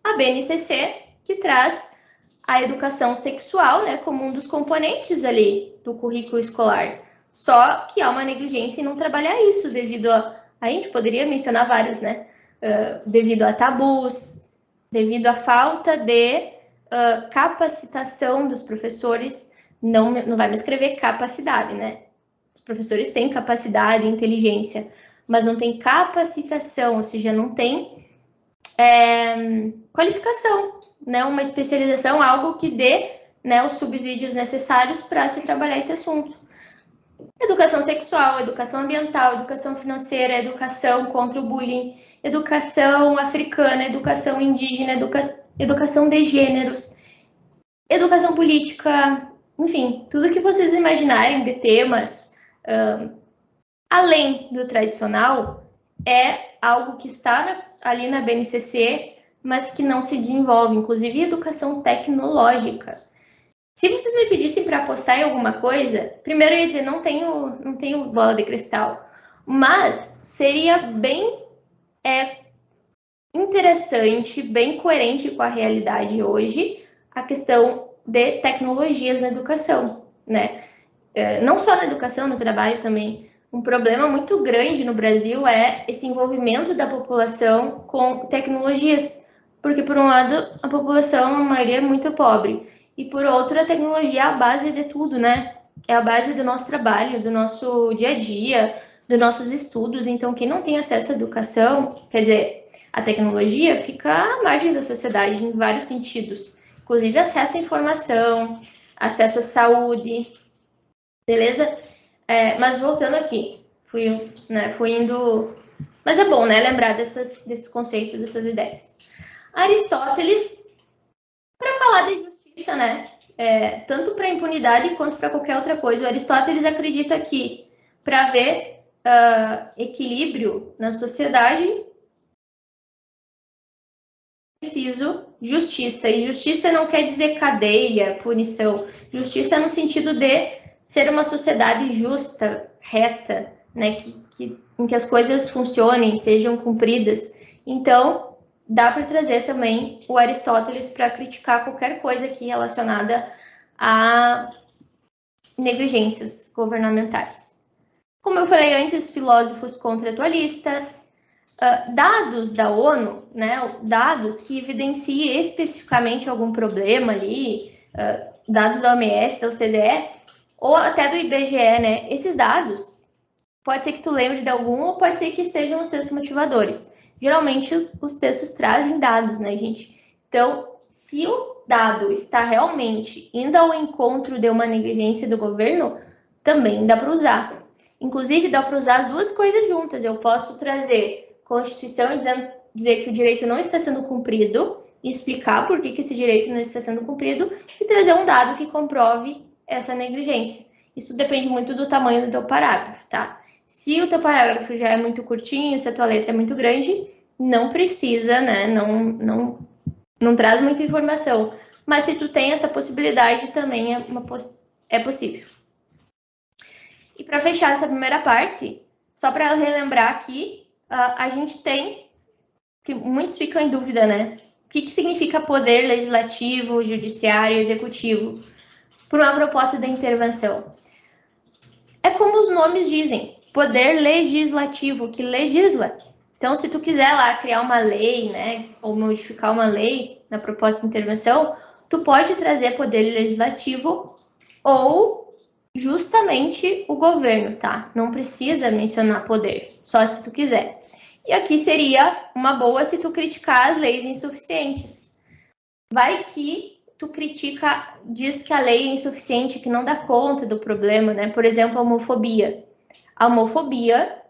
A: a BNCC, que traz a educação sexual, né, como um dos componentes ali do currículo escolar. Só que há uma negligência em não trabalhar isso devido a gente poderia mencionar vários, né? Devido a tabus, devido à falta de capacitação dos professores, não vai me escrever capacidade, né? Os professores têm capacidade, inteligência, mas não tem capacitação, ou seja, não tem qualificação, né? Uma especialização, algo que dê, né, os subsídios necessários para se trabalhar esse assunto. Educação sexual, educação ambiental, educação financeira, educação contra o bullying, educação africana, educação indígena, educação de gêneros, educação política, enfim, tudo que vocês imaginarem de temas além do tradicional é algo que está ali na BNCC, mas que não se desenvolve, inclusive educação tecnológica. Se vocês me pedissem para apostar em alguma coisa, primeiro eu ia dizer, não tenho bola de cristal, mas seria bem interessante, bem coerente com a realidade hoje, a questão de tecnologias na educação, né? Não só na educação, no trabalho também. Um problema muito grande no Brasil é esse envolvimento da população com tecnologias, porque por um lado a população, a maioria é muito pobre, e por outro a tecnologia é a base de tudo, né? É a base do nosso trabalho, do nosso dia a dia, dos nossos estudos. Então, quem não tem acesso à educação, quer dizer, a tecnologia fica à margem da sociedade em vários sentidos, inclusive acesso à informação, acesso à saúde, beleza? Mas voltando aqui, fui indo Mas é bom, né, lembrar desses conceitos, dessas ideias. Aristóteles, para falar da justiça, né, tanto para impunidade quanto para qualquer outra coisa, o Aristóteles acredita que para haver equilíbrio na sociedade, é preciso justiça. E justiça não quer dizer cadeia, punição. Justiça no sentido de ser uma sociedade justa, reta, né, em que as coisas funcionem, sejam cumpridas. Então, dá para trazer também o Aristóteles para criticar qualquer coisa aqui relacionada a negligências governamentais. Como eu falei antes, filósofos contratualistas, dados da ONU, né, dados que evidenciem especificamente algum problema ali, dados da OMS, da OCDE, ou até do IBGE, né, esses dados, pode ser que tu lembre de algum, ou pode ser que estejam nos textos motivadores. Geralmente, os textos trazem dados, né, gente? Então, se o dado está realmente indo ao encontro de uma negligência do governo, também dá para usar. Inclusive, dá para usar as duas coisas juntas. Eu posso trazer Constituição dizer que o direito não está sendo cumprido, e explicar por que esse direito não está sendo cumprido, e trazer um dado que comprove essa negligência. Isso depende muito do tamanho do teu parágrafo, tá? Se o teu parágrafo já é muito curtinho, se a tua letra é muito grande, não precisa, né? Não traz muita informação. Mas se tu tem essa possibilidade, também é possível. E para fechar essa primeira parte, só para relembrar aqui, a gente tem, que muitos ficam em dúvida, né? O que significa poder legislativo, judiciário, executivo por uma proposta de intervenção? É como os nomes dizem, poder legislativo, que legisla. Então, se tu quiser lá criar uma lei, né, ou modificar uma lei na proposta de intervenção, tu pode trazer poder legislativo ou justamente o governo, tá? Não precisa mencionar poder, só se tu quiser. E aqui seria uma boa se tu criticar as leis insuficientes. Vai que tu critica, diz que a lei é insuficiente, que não dá conta do problema, né? Por exemplo, a homofobia. A homofobia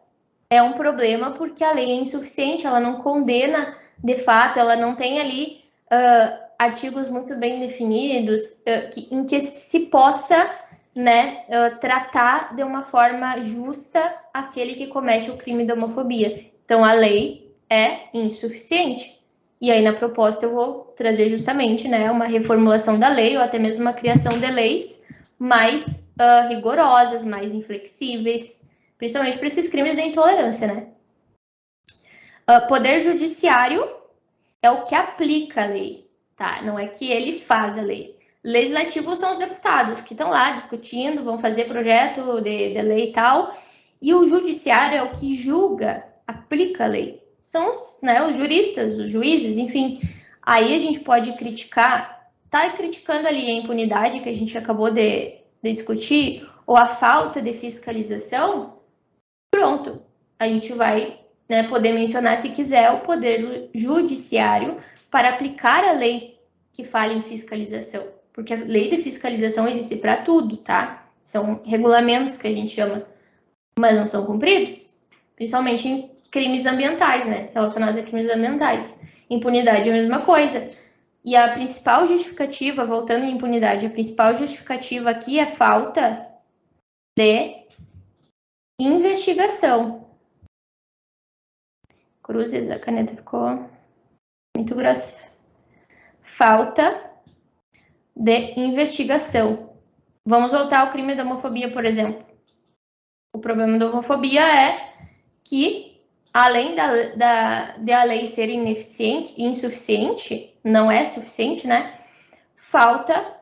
A: é um problema porque a lei é insuficiente, ela não condena de fato, ela não tem ali artigos muito bem definidos em que se possa, né, tratar de uma forma justa aquele que comete o crime da homofobia. Então, a lei é insuficiente. E aí, na proposta, eu vou trazer justamente, né, uma reformulação da lei, ou até mesmo uma criação de leis mais rigorosas, mais inflexíveis, principalmente para esses crimes de intolerância, né? Poder judiciário é o que aplica a lei, tá? Não é que ele faz a lei. Legislativo são os deputados que estão lá discutindo, vão fazer projeto de lei e tal, e o judiciário é o que julga, aplica a lei. São os juristas, os juízes, enfim. Aí a gente pode criticar, tá criticando ali a impunidade que a gente acabou de discutir, ou a falta de fiscalização, pronto, a gente vai, né, poder mencionar, se quiser, o poder judiciário para aplicar a lei que fala em fiscalização, porque a lei de fiscalização existe para tudo, tá? São regulamentos que a gente chama, mas não são cumpridos, principalmente em crimes ambientais, né? Relacionados a crimes ambientais. Impunidade é a mesma coisa. E a principal justificativa, voltando em impunidade, a principal justificativa aqui é falta de investigação. Cruzes, a caneta ficou muito grossa. Falta de investigação. Vamos voltar ao crime da homofobia, por exemplo. O problema da homofobia é que, além de a lei ser insuficiente, não é suficiente, né? Falta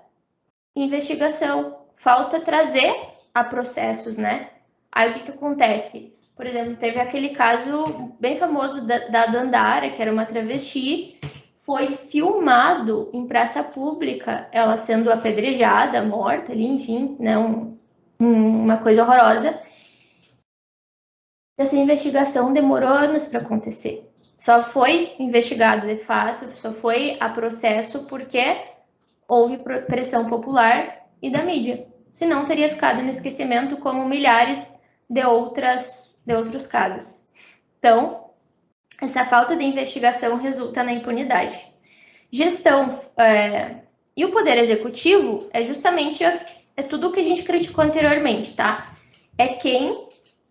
A: investigação, falta trazer a processos, né? Aí o que acontece? Por exemplo, teve aquele caso bem famoso da Dandara, que era uma travesti, foi filmado em praça pública, ela sendo apedrejada, morta ali, enfim, né, uma coisa horrorosa. Essa investigação demorou anos para acontecer. Só foi investigado de fato, só foi a processo porque houve pressão popular e da mídia. Senão teria ficado no esquecimento como milhares de outros casos. Então, essa falta de investigação resulta na impunidade. Gestão e o poder executivo é justamente tudo o que a gente criticou anteriormente, tá? É quem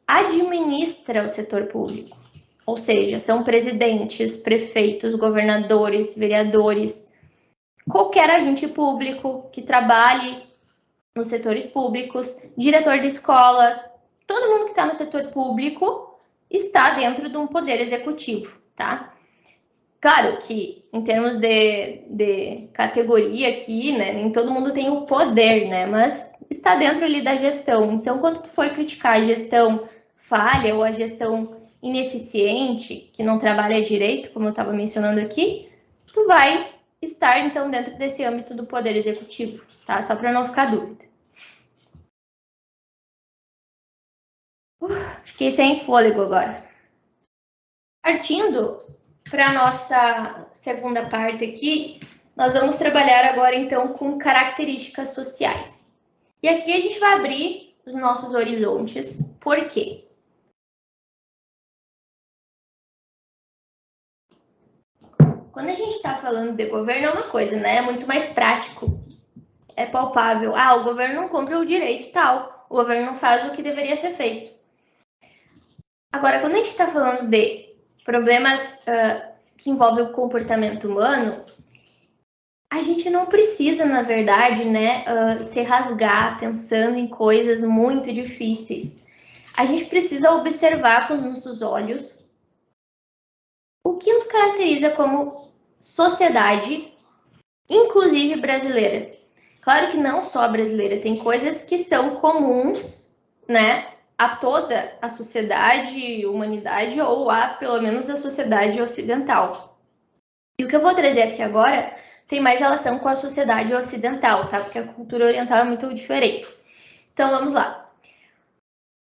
A: administra o setor público. Ou seja, são presidentes, prefeitos, governadores, vereadores, qualquer agente público que trabalhe nos setores públicos, diretor de escola, todo mundo que está no setor público está dentro de um poder executivo, tá? Claro que, em termos de categoria aqui, né, nem todo mundo tem o poder, né, mas está dentro ali da gestão. Então, quando tu for criticar a gestão falha ou a gestão ineficiente, que não trabalha direito, como eu estava mencionando aqui, tu vai estar, então, dentro desse âmbito do poder executivo, tá? Só para não ficar dúvida. Fiquei sem fôlego agora. Partindo para a nossa segunda parte aqui, nós vamos trabalhar agora, então, com características sociais. E aqui a gente vai abrir os nossos horizontes. Por quê? Quando a gente está falando de governo, é uma coisa, né? É muito mais prático. É palpável. Ah, o governo não cumpre o direito tal. O governo não faz o que deveria ser feito. Agora, quando a gente está falando de problemas que envolvem o comportamento humano, a gente não precisa, na verdade, né, se rasgar pensando em coisas muito difíceis. A gente precisa observar com os nossos olhos o que nos caracteriza como sociedade, inclusive brasileira. Claro que não só brasileira, tem coisas que são comuns, né, a toda a sociedade, humanidade, ou a, pelo menos, a sociedade ocidental. E o que eu vou trazer aqui agora tem mais relação com a sociedade ocidental, tá? Porque a cultura oriental é muito diferente. Então, vamos lá.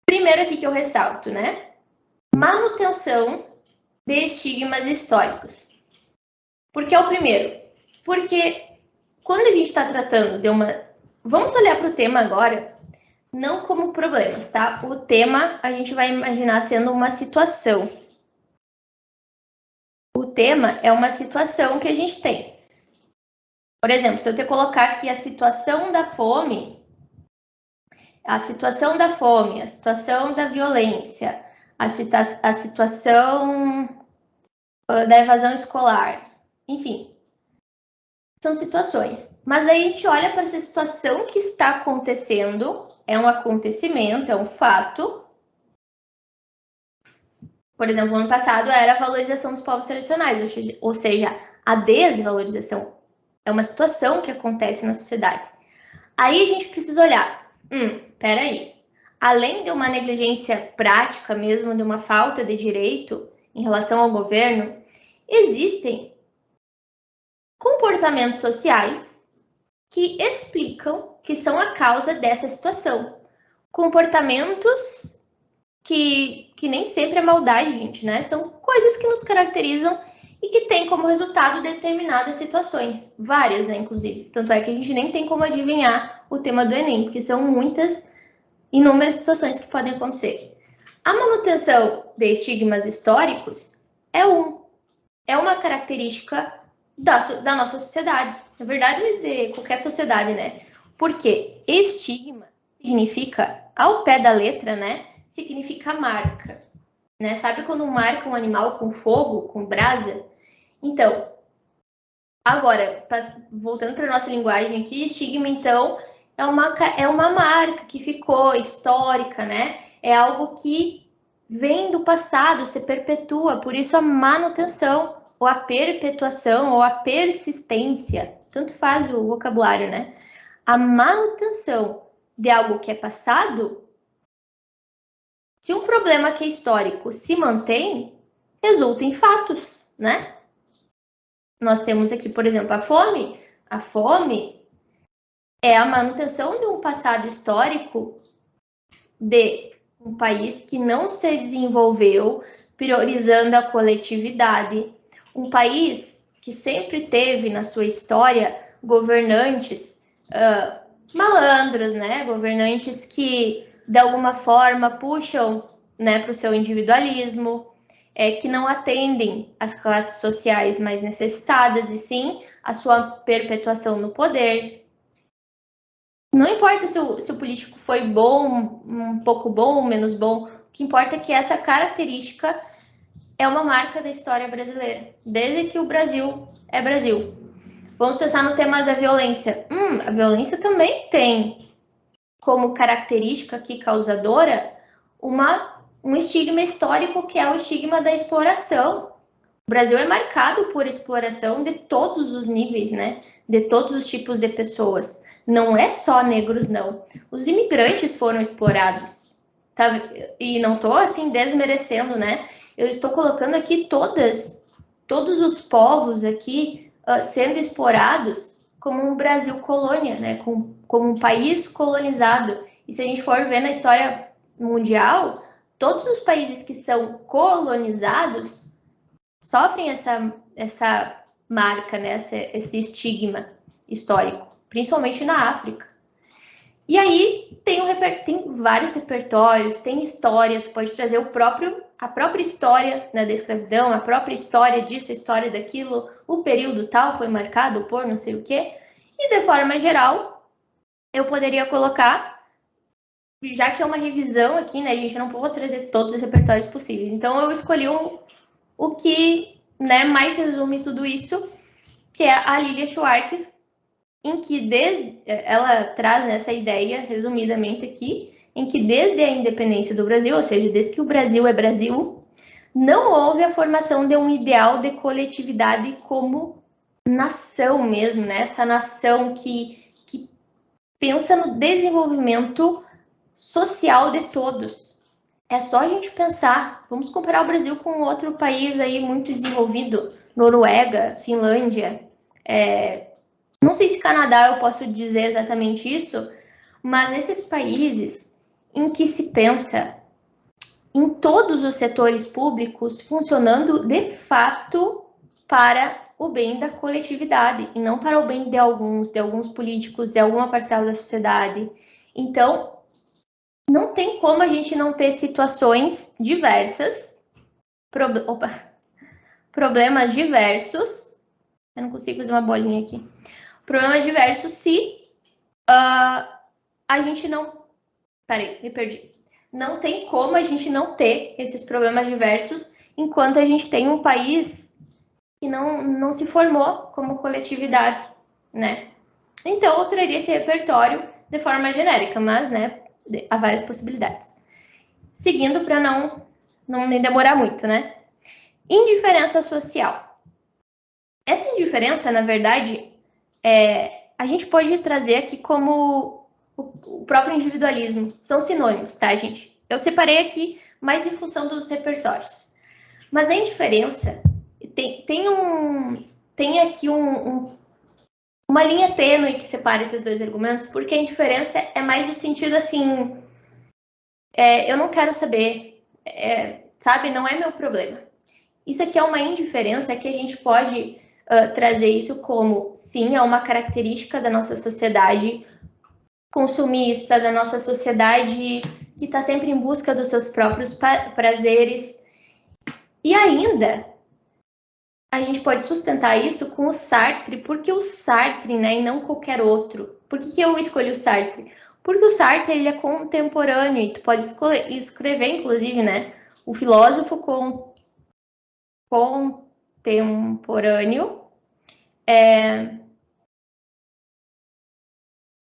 A: Primeiro aqui que eu ressalto, né? Manutenção de estigmas históricos. Por que é o primeiro? Porque quando a gente está tratando de uma... Vamos olhar para o tema agora, não como problemas, tá? O tema a gente vai imaginar sendo uma situação. O tema é uma situação que a gente tem. Por exemplo, se eu te colocar aqui a situação da fome, a situação da violência, a situação da evasão escolar, enfim, são situações. Mas aí a gente olha para essa situação que está acontecendo, é um acontecimento, é um fato. Por exemplo, no ano passado era a valorização dos povos tradicionais, ou seja, a desvalorização. É uma situação que acontece na sociedade. Aí a gente precisa olhar, peraí, além de uma negligência prática mesmo, de uma falta de direito em relação ao governo, existem comportamentos sociais que explicam que são a causa dessa situação. Comportamentos que nem sempre é maldade, gente, né? São coisas que nos caracterizam e que tem como resultado determinadas situações, várias, né, inclusive. Tanto é que a gente nem tem como adivinhar o tema do Enem, porque são inúmeras situações que podem acontecer. A manutenção de estigmas históricos é uma característica da nossa sociedade, na verdade, de qualquer sociedade, né? Porque estigma significa, ao pé da letra, né, significa marca, né? Sabe quando marca um animal com fogo, com brasa? Então, agora, voltando para a nossa linguagem aqui, estigma, então, é uma marca que ficou histórica, né? É algo que vem do passado, se perpetua, por isso a manutenção, ou a perpetuação, ou a persistência, tanto faz o vocabulário, né? A manutenção de algo que é passado, se um problema que é histórico se mantém, resulta em fatos, né? Nós temos aqui, por exemplo, a fome. A fome é a manutenção de um passado histórico de um país que não se desenvolveu priorizando a coletividade. Um país que sempre teve na sua história governantes malandros, né? Governantes que, de alguma forma, puxam, né, para o seu individualismo. que não atendem as classes sociais mais necessitadas, e sim a sua perpetuação no poder. Não importa se o político foi bom, um pouco bom, menos bom, o que importa é que essa característica é uma marca da história brasileira, desde que o Brasil é Brasil. Vamos pensar no tema da violência. A violência também tem como característica aqui causadora um estigma histórico que é o estigma da exploração. O Brasil é marcado por exploração de todos os níveis, né? De todos os tipos de pessoas. Não é só negros, não. Os imigrantes foram explorados. Tá? E não estou, assim, desmerecendo, né? Eu estou colocando aqui todos os povos aqui sendo explorados como um Brasil colônia, né? Como um país colonizado. E se a gente for ver na história mundial, todos os países que são colonizados sofrem essa marca, né? Esse estigma histórico, principalmente na África. E aí tem vários repertórios, tem história, tu pode trazer a própria história, né, da escravidão, a própria história disso, a história daquilo, o período tal foi marcado por não sei o quê. E de forma geral, eu poderia colocar, já que é uma revisão aqui, né, gente, eu não vou trazer todos os repertórios possíveis. Então eu escolhi o que, né, mais resume tudo isso, que é a Lilia Schwartz, em que ela traz essa ideia, resumidamente aqui, em que desde a independência do Brasil, ou seja, desde que o Brasil é Brasil, não houve a formação de um ideal de coletividade como nação mesmo, né? Essa nação que pensa no desenvolvimento social de todos. É só a gente pensar, vamos comparar o Brasil com outro país aí muito desenvolvido, Noruega, Finlândia, não sei se Canadá eu posso dizer exatamente isso, mas esses países em que se pensa em todos os setores públicos funcionando de fato para o bem da coletividade e não para o bem de alguns políticos, de alguma parcela da sociedade. Então, não tem como a gente não ter situações diversas, problemas diversos. Eu não consigo fazer uma bolinha aqui. Problemas diversos se a gente não... Peraí, me perdi. Não tem como a gente não ter esses problemas diversos enquanto a gente tem um país que não se formou como coletividade, né? Então, eu traria esse repertório de forma genérica, mas, né, há várias possibilidades. Seguindo para não me demorar muito, né? Indiferença social. Essa indiferença, na verdade, a gente pode trazer aqui como o próprio individualismo. São sinônimos, tá, gente? Eu separei aqui mais em função dos repertórios. Mas a indiferença tem aqui uma linha tênue que separa esses dois argumentos, porque a indiferença é mais no sentido assim, eu não quero saber, sabe? Não é meu problema. Isso aqui é uma indiferença que a gente pode trazer isso como, sim, é uma característica da nossa sociedade consumista, da nossa sociedade que está sempre em busca dos seus próprios prazeres. E ainda, a gente pode sustentar isso com o Sartre, porque o Sartre, né, e não qualquer outro. Por que eu escolhi o Sartre? Porque o Sartre, ele é contemporâneo, e tu pode escrever, inclusive, né, o filósofo contemporâneo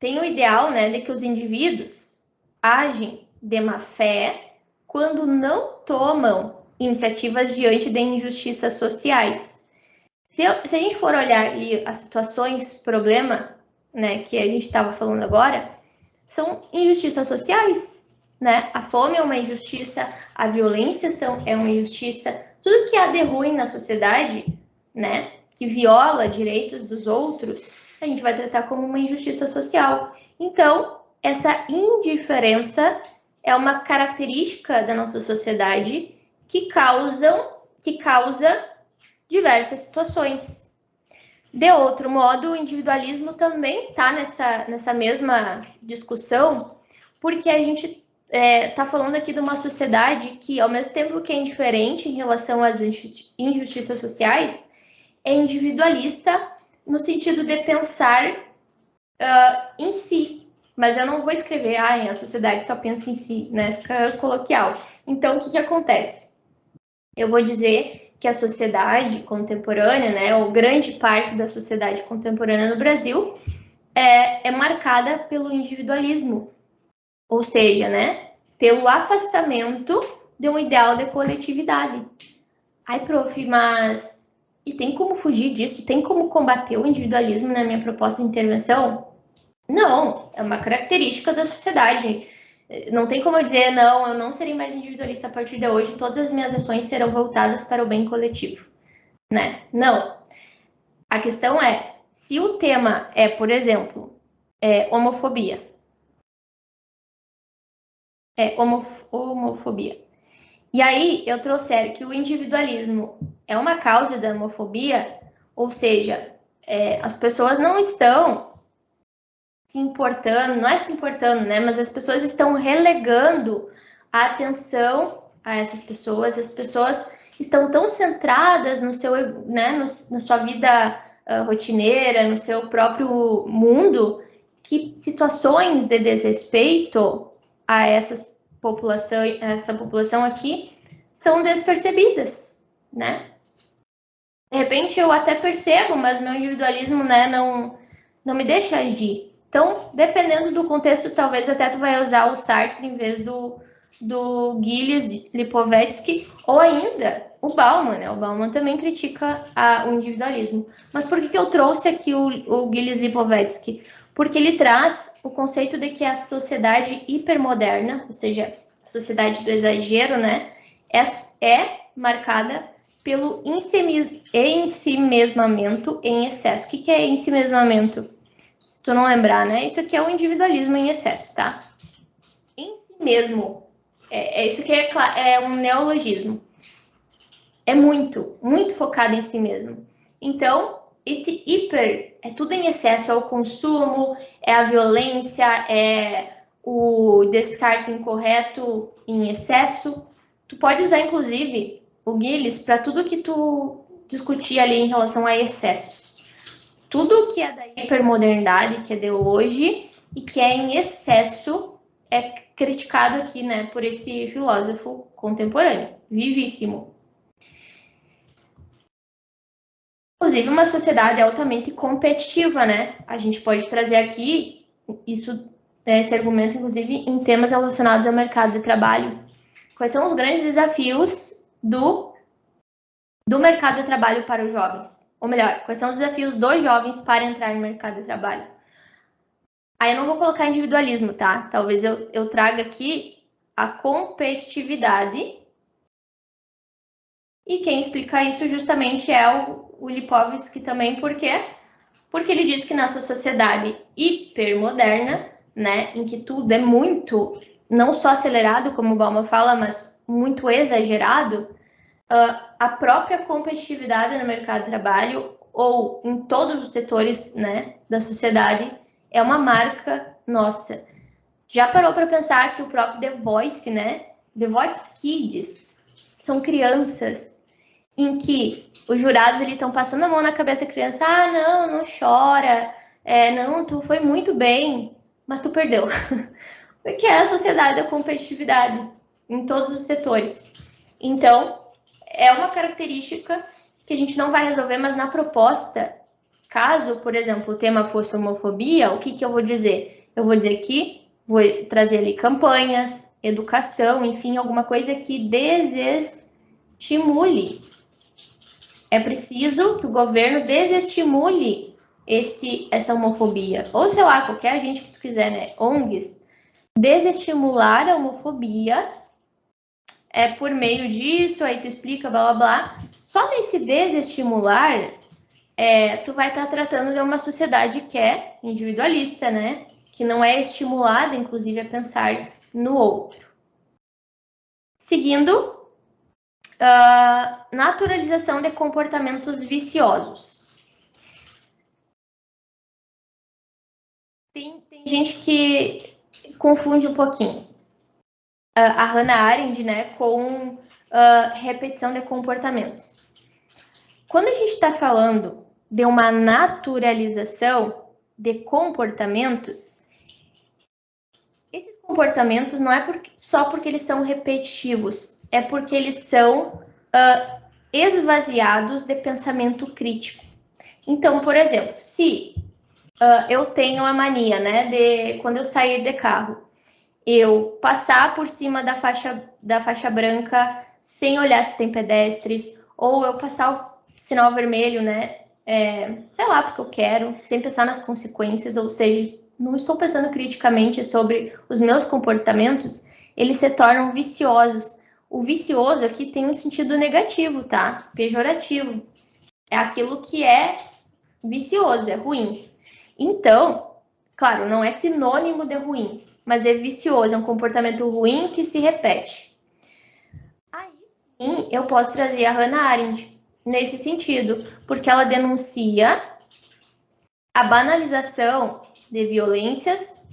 A: tem o ideal, né, de que os indivíduos agem de má fé quando não tomam iniciativas diante de injustiças sociais. Se a gente for olhar ali as situações, problema, né, que a gente estava falando agora, são injustiças sociais, né? A fome é uma injustiça, a violência é uma injustiça, tudo que há de ruim na sociedade, né, que viola direitos dos outros, a gente vai tratar como uma injustiça social. Então, essa indiferença é uma característica da nossa sociedade que causa diversas situações. De outro modo, o individualismo também está nessa mesma discussão, porque a gente tá falando aqui de uma sociedade que, ao mesmo tempo que é indiferente em relação às injustiças sociais, é individualista no sentido de pensar em si. Mas eu não vou escrever, a sociedade só pensa em si, né? Fica coloquial. Então, o que acontece? Eu vou dizer que a sociedade contemporânea, né, ou grande parte da sociedade contemporânea no Brasil, é marcada pelo individualismo, ou seja, né, pelo afastamento de um ideal de coletividade. Ai, prof, mas e tem como fugir disso? Tem como combater o individualismo na minha proposta de intervenção? Não, é uma característica da sociedade. Não tem como eu dizer, não, eu não serei mais individualista a partir de hoje, todas as minhas ações serão voltadas para o bem coletivo, né? Não. A questão é, se o tema é, por exemplo, homofobia, homofobia, e aí eu trouxer que o individualismo é uma causa da homofobia, ou seja, as pessoas não estão se importando, não é se importando, né? Mas as pessoas estão relegando a atenção a essas pessoas, as pessoas estão tão centradas no seu, né, na sua vida rotineira, no seu próprio mundo, que situações de desrespeito a essa população aqui são despercebidas, né? De repente eu até percebo, mas meu individualismo, né, não me deixa agir. Então, dependendo do contexto, talvez até tu vai usar o Sartre em vez do Gilles Lipovetsky, ou ainda o Bauman, né? O Bauman também critica o individualismo. Mas por que eu trouxe aqui o Gilles Lipovetsky? Porque ele traz o conceito de que a sociedade hipermoderna, ou seja, a sociedade do exagero, né, é marcada pelo ensimesmamento em excesso. O que é ensimesmamento? Se tu não lembrar, né? Isso aqui é o individualismo em excesso, tá? Em si mesmo, isso aqui é um neologismo. É muito, muito focado em si mesmo. Então, esse hiper é tudo em excesso, é o consumo, é a violência, é o descarte incorreto em excesso. Tu pode usar, inclusive, o Gilles para tudo que tu discutir ali em relação a excessos. Tudo que é da hipermodernidade, que é de hoje, e que é em excesso, é criticado aqui, né, por esse filósofo contemporâneo, vivíssimo. Inclusive, uma sociedade altamente competitiva, né? A gente pode trazer aqui esse argumento, inclusive, em temas relacionados ao mercado de trabalho. Quais são os grandes desafios do mercado de trabalho para os jovens? Ou melhor, quais são os desafios dos jovens para entrar no mercado de trabalho? Aí eu não vou colocar individualismo, tá? Talvez eu traga aqui a competitividade. E quem explica isso justamente é o Lipovetsky também, por quê? Porque ele diz que nessa sociedade hipermoderna, né, em que tudo é muito, não só acelerado, como o Bauman fala, mas muito exagerado, a própria competitividade no mercado de trabalho ou em todos os setores, né, da sociedade é uma marca nossa. Já parou para pensar que o próprio The Voice, né, The Voice Kids, são crianças em que os jurados estão passando a mão na cabeça da criança, não chora, não, tu foi muito bem, mas tu perdeu. Porque é a sociedade da competitividade em todos os setores. Então, é uma característica que a gente não vai resolver, mas na proposta, caso, por exemplo, o tema fosse homofobia, o que eu vou dizer? Eu vou dizer que vou trazer ali campanhas, educação, enfim, alguma coisa que desestimule. É preciso que o governo desestimule essa homofobia. Ou sei lá, qualquer agente que tu quiser, né? ONGs, desestimular a homofobia por meio disso, aí tu explica, blá, blá, blá. Só nesse desestimular, tu vai estar tratando de uma sociedade que é individualista, né? Que não é estimulada, inclusive, a pensar no outro. Seguindo, naturalização de comportamentos viciosos. Tem gente que confunde um pouquinho. a Hannah Arendt, né, com repetição de comportamentos. Quando a gente está falando de uma naturalização de comportamentos, esses comportamentos não é só porque eles são repetitivos, é porque eles são esvaziados de pensamento crítico. Então, por exemplo, se eu tenho a mania, né, de quando eu sair de carro, eu passar por cima da faixa branca sem olhar se tem pedestres, ou eu passar o sinal vermelho, né, sei lá, porque eu quero, sem pensar nas consequências, ou seja, não estou pensando criticamente sobre os meus comportamentos, eles se tornam viciosos. O vicioso aqui tem um sentido negativo, tá? Pejorativo. É aquilo que é vicioso, é ruim. Então, claro, não é sinônimo de ruim, mas é vicioso, é um comportamento ruim que se repete. Aí sim, eu posso trazer a Hannah Arendt nesse sentido, porque ela denuncia a banalização de violências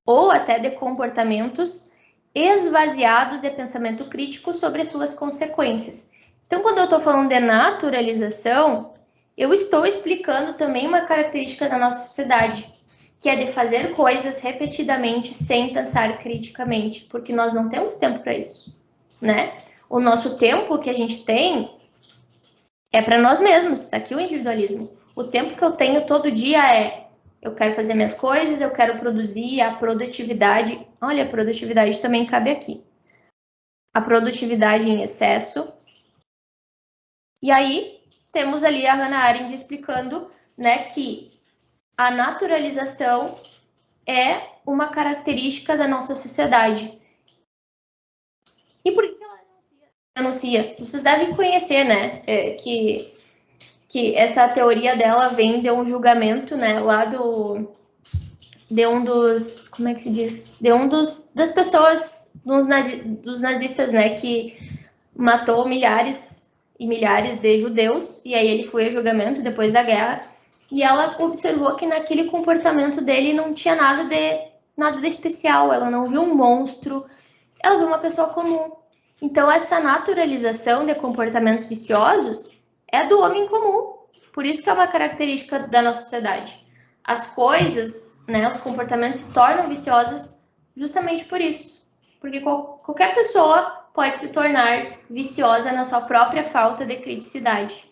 A: ou até de comportamentos esvaziados de pensamento crítico sobre as suas consequências. Então, quando eu estou falando de naturalização, eu estou explicando também uma característica da nossa sociedade, que é de fazer coisas repetidamente sem pensar criticamente, porque nós não temos tempo para isso, né? O nosso tempo que a gente tem é para nós mesmos, tá aqui o individualismo. O tempo que eu tenho todo dia eu quero fazer minhas coisas, eu quero produzir, a produtividade. Olha, a produtividade também cabe aqui. A produtividade em excesso. E aí, temos ali a Hannah Arendt explicando, né, que a naturalização é uma característica da nossa sociedade. E por que ela denuncia? Vocês devem conhecer, né, que essa teoria dela vem de um julgamento, né, lá de um dos, como é que se diz? Das pessoas, dos nazistas, né, que matou milhares e milhares de judeus, e aí ele foi a julgamento depois da guerra, e ela observou que naquele comportamento dele não tinha nada de especial, ela não viu um monstro, ela viu uma pessoa comum. Então, essa naturalização de comportamentos viciosos é do homem comum. Por isso que é uma característica da nossa sociedade. As coisas, né, os comportamentos se tornam viciosos justamente por isso. Porque qualquer pessoa pode se tornar viciosa na sua própria falta de criticidade.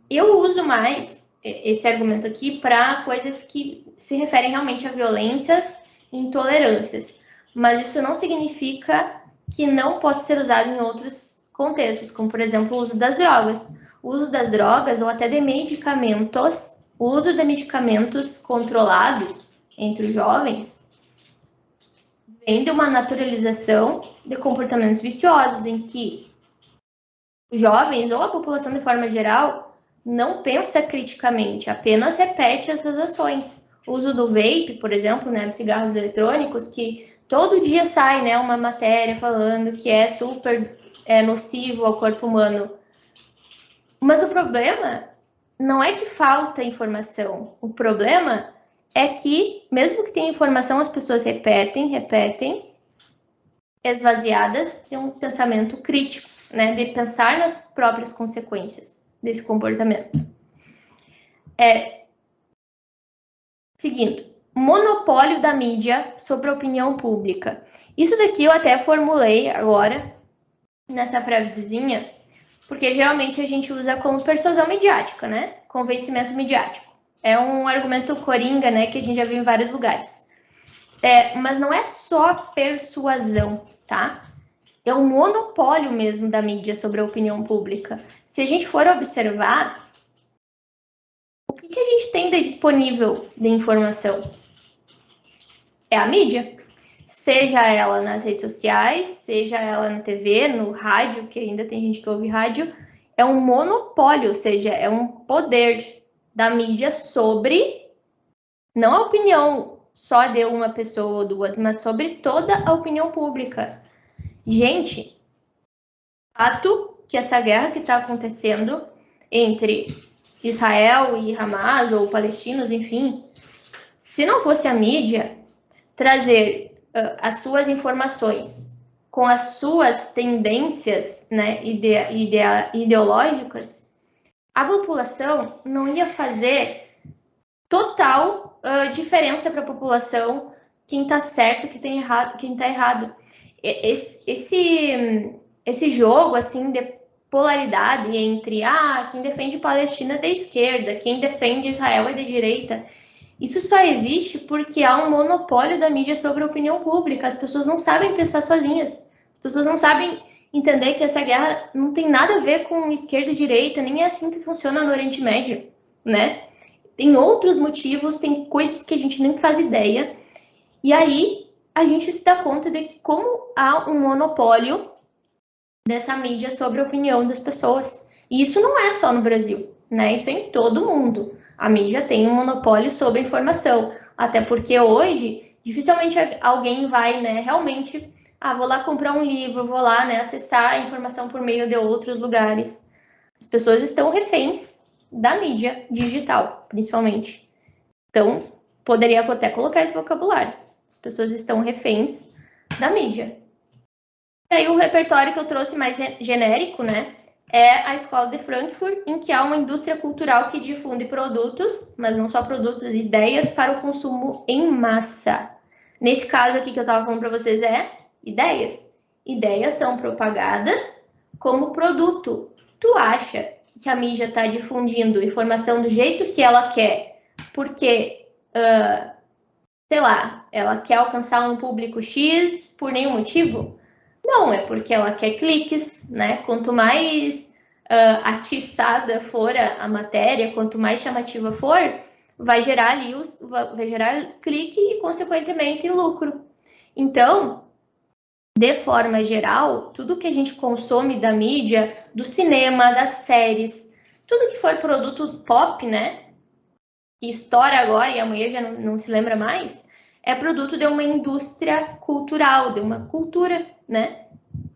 A: Eu uso mais esse argumento aqui para coisas que se referem realmente a violências e intolerâncias. Mas isso não significa que não possa ser usado em outros contextos, como, por exemplo, o uso das drogas. O uso das drogas ou até de medicamentos, o uso de medicamentos controlados entre os jovens vem de uma naturalização de comportamentos viciosos, em que os jovens ou a população de forma geral não pensa criticamente, apenas repete essas ações. O uso do vape, por exemplo, né, dos cigarros eletrônicos, que todo dia sai, né, uma matéria falando que é super nocivo ao corpo humano. Mas o problema não é que falta informação. O problema é que, mesmo que tenha informação, as pessoas repetem, esvaziadas de um pensamento crítico, né, de pensar nas próprias consequências desse comportamento. Seguindo, monopólio da mídia sobre a opinião pública. Isso daqui eu até formulei agora, nessa frasezinha, porque geralmente a gente usa como persuasão midiática, né? Convencimento midiático. É um argumento coringa, né, que a gente já viu em vários lugares. Mas não é só persuasão, tá? É um monopólio mesmo da mídia sobre a opinião pública. Se a gente for observar, o que a gente tem de disponível de informação? É a mídia. Seja ela nas redes sociais, seja ela na TV, no rádio, que ainda tem gente que ouve rádio, é um monopólio, ou seja, é um poder da mídia sobre, não a opinião só de uma pessoa ou duas, mas sobre toda a opinião pública. Gente, fato que essa guerra que está acontecendo entre Israel e Hamas, ou palestinos, enfim, se não fosse a mídia trazer as suas informações com as suas tendências, né, ideológicas, a população não ia fazer total diferença para a população quem está certo, quem está errado. Esse jogo assim de polaridade entre quem defende Palestina é da esquerda, quem defende Israel é da direita. Isso só existe porque há um monopólio da mídia sobre a opinião pública. As pessoas não sabem pensar sozinhas. As pessoas não sabem entender que essa guerra não tem nada a ver com esquerda e direita, nem é assim que funciona no Oriente Médio, né? Tem outros motivos, tem coisas que a gente nem faz ideia. E aí a gente se dá conta de que como há um monopólio dessa mídia sobre a opinião das pessoas. E isso não é só no Brasil, né? Isso é em todo o mundo. A mídia tem um monopólio sobre a informação. Até porque hoje, dificilmente alguém vai, né, realmente, vou lá comprar um livro, vou lá, né, acessar a informação por meio de outros lugares. As pessoas estão reféns da mídia digital, principalmente. Então, poderia até colocar esse vocabulário. As pessoas estão reféns da mídia. E aí o repertório que eu trouxe mais genérico, né, é a Escola de Frankfurt, em que há uma indústria cultural que difunde produtos, mas não só produtos, ideias para o consumo em massa. Nesse caso aqui que eu estava falando para vocês ideias. Ideias são propagadas como produto. Tu acha que a mídia está difundindo informação do jeito que ela quer, porque, sei lá, ela quer alcançar um público X por nenhum motivo? Não, é porque ela quer cliques, né? Quanto mais atiçada for a matéria, quanto mais chamativa for, vai gerar ali vai gerar clique e, consequentemente, lucro. Então, de forma geral, tudo que a gente consome da mídia, do cinema, das séries, tudo que for produto pop, né? Que estoura agora e amanhã já não se lembra mais, é produto de uma indústria cultural, de uma cultura, né?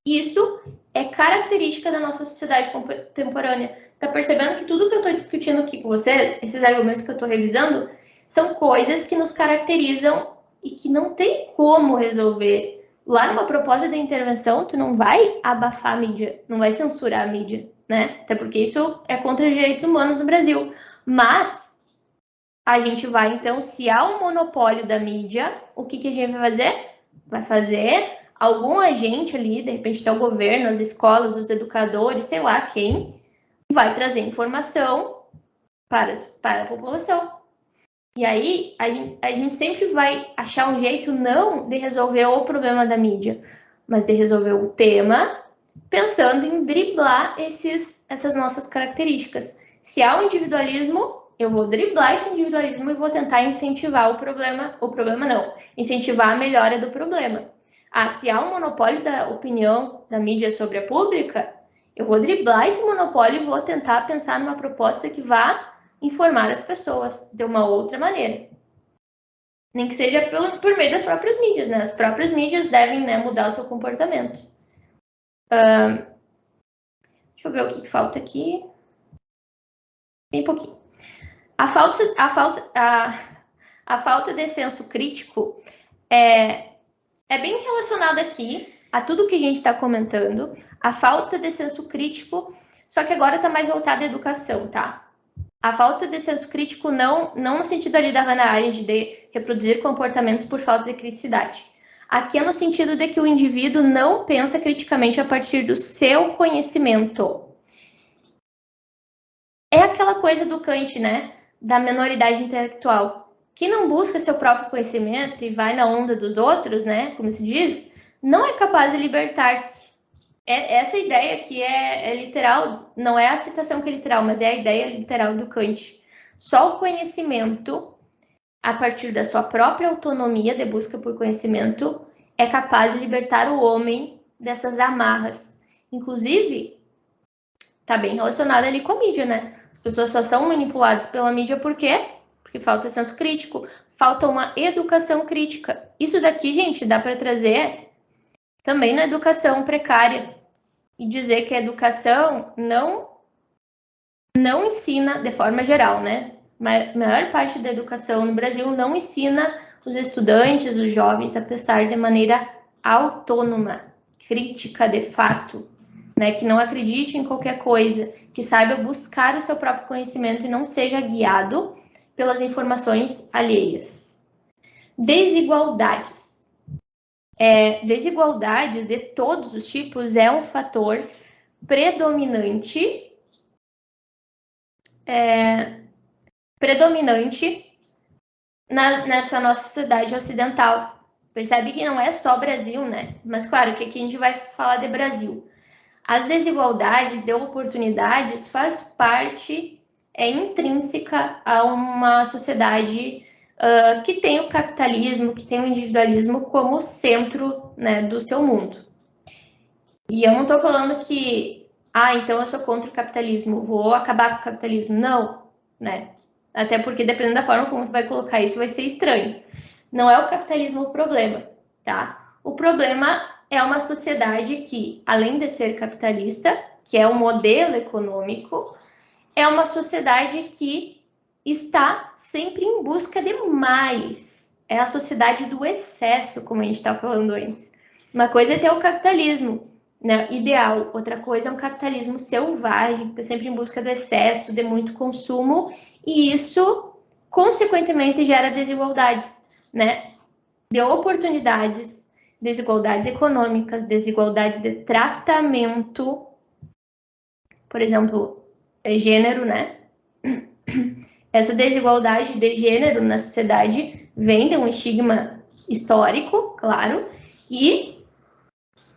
A: Isso é característica da nossa sociedade contemporânea. Tá percebendo que tudo que eu estou discutindo aqui com vocês, esses argumentos que eu estou revisando, são coisas que nos caracterizam e que não tem como resolver. Lá numa proposta de intervenção, tu não vai abafar a mídia, não vai censurar a mídia, né? Até porque isso é contra os direitos humanos no Brasil. Mas a gente vai, então, se há um monopólio da mídia, o que a gente vai fazer? Vai fazer algum agente ali, de repente até o governo, as escolas, os educadores, sei lá quem, vai trazer informação para a população. E aí a gente sempre vai achar um jeito não de resolver o problema da mídia, mas de resolver o tema, pensando em driblar essas nossas características. Se há um individualismo, eu vou driblar esse individualismo e vou tentar incentivar o problema não, incentivar a melhora do problema. Se há um monopólio da opinião da mídia sobre a pública, eu vou driblar esse monopólio e vou tentar pensar numa proposta que vá informar as pessoas de uma outra maneira. Nem que seja por meio das próprias mídias, né? As próprias mídias devem, né, mudar o seu comportamento. Deixa eu ver o que falta aqui. Tem pouquinho. A falta de senso crítico é bem relacionada aqui a tudo que a gente está comentando. A falta de senso crítico, só que agora está mais voltada à educação, tá? A falta de senso crítico não no sentido ali da Hannah Arendt de reproduzir comportamentos por falta de criticidade. Aqui é no sentido de que o indivíduo não pensa criticamente a partir do seu conhecimento. É aquela coisa do Kant, né? Da menoridade intelectual. Quem não busca seu próprio conhecimento e vai na onda dos outros, né? Como se diz, não é capaz de libertar-se. Essa ideia que é literal, não é a citação que é literal, mas é a ideia literal do Kant. Só o conhecimento, a partir da sua própria autonomia de busca por conhecimento, é capaz de libertar o homem dessas amarras. Inclusive, está bem relacionado ali com a mídia, né? As pessoas só são manipuladas pela mídia por quê? Porque falta senso crítico, falta uma educação crítica. Isso daqui, gente, dá para trazer também na educação precária e dizer que a educação não ensina, de forma geral, né? A maior parte da educação no Brasil não ensina os estudantes, os jovens a pensar de maneira autônoma, crítica de fato, né? Que não acredite em qualquer coisa, que saiba buscar o seu próprio conhecimento e não seja guiado pelas informações alheias. Desigualdades. Desigualdades de todos os tipos é um fator predominante nessa nossa sociedade ocidental. Percebe que não é só Brasil, né? Mas claro que aqui a gente vai falar de Brasil. As desigualdades de oportunidades faz parte, intrínseca a uma sociedade que tem o capitalismo, que tem o individualismo como centro, né, do seu mundo. E eu não estou falando que, então eu sou contra o capitalismo, vou acabar com o capitalismo. Não, né? Até porque, dependendo da forma como tu vai colocar isso, vai ser estranho. Não é o capitalismo o problema, tá? O problema é uma sociedade que, além de ser capitalista, que é um modelo econômico, é uma sociedade que está sempre em busca de mais. É a sociedade do excesso, como a gente está falando antes. Uma coisa é ter o capitalismo, né, ideal, outra coisa é um capitalismo selvagem, que está sempre em busca do excesso, de muito consumo, e isso, consequentemente, gera desigualdades, né, de oportunidades, desigualdades econômicas, desigualdades de tratamento, por exemplo, gênero, né? Essa desigualdade de gênero na sociedade vem de um estigma histórico, claro, e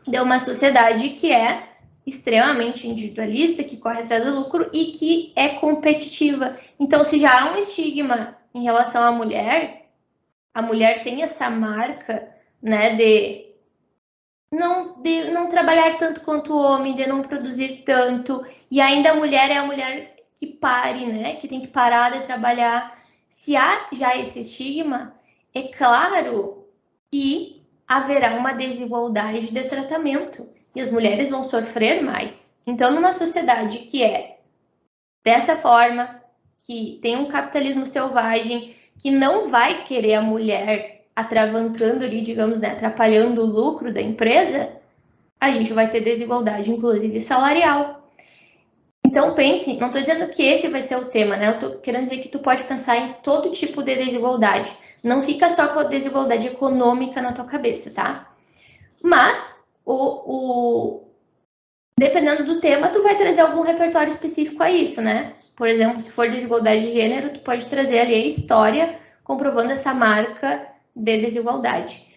A: de uma sociedade que é extremamente individualista, que corre atrás do lucro e que é competitiva. Então, se já há um estigma em relação à mulher, a mulher tem essa marca, né, de não trabalhar tanto quanto o homem, de não produzir tanto, e ainda a mulher é a mulher que pare, né, que tem que parar de trabalhar. Se há já esse estigma, é claro que haverá uma desigualdade de tratamento e as mulheres vão sofrer mais. Então, numa sociedade que é dessa forma, que tem um capitalismo selvagem, que não vai querer a mulher atravancando ali, digamos, né, atrapalhando o lucro da empresa, a gente vai ter desigualdade, inclusive salarial. Então pense, não estou dizendo que esse vai ser o tema, né? Eu estou querendo dizer que tu pode pensar em todo tipo de desigualdade. Não fica só com a desigualdade econômica na tua cabeça, tá? Mas, dependendo do tema, tu vai trazer algum repertório específico a isso, né? Por exemplo, se for desigualdade de gênero, tu pode trazer ali a história comprovando essa marca de desigualdade.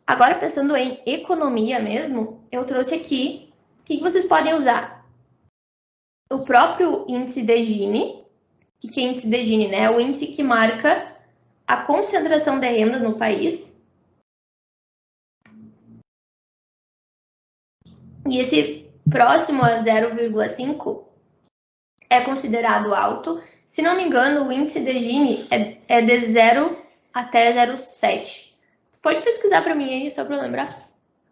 A: Agora, pensando em economia mesmo, eu trouxe aqui o que vocês podem usar. O próprio índice de Gini, que é índice de Gini, né? É o índice que marca a concentração de renda no país. E esse próximo a 0,5 é considerado alto. Se não me engano, o índice de Gini é de 0 até 0,7. Pode pesquisar para mim aí, só para lembrar.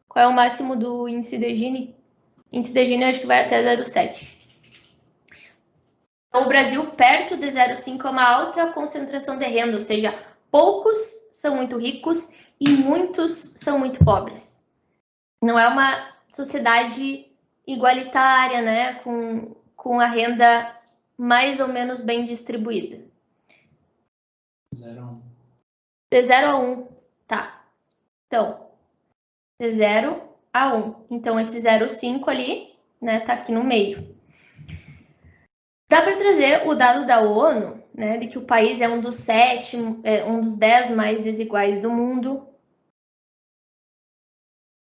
A: Qual é o máximo do índice de Gini? Índice de Gini acho que vai até 0,7. O Brasil, perto de 0,5, é uma alta concentração de renda, ou seja, poucos são muito ricos e muitos são muito pobres. Não é uma sociedade igualitária, né, com a renda mais ou menos bem distribuída.
B: 0 a 1.
A: De 0 a 1, tá. Então, de 0 a 1. Então, esse 0,5 ali, né, tá aqui no meio. Dá para trazer o dado da ONU, né, de que o país é um dos 10 mais desiguais do mundo.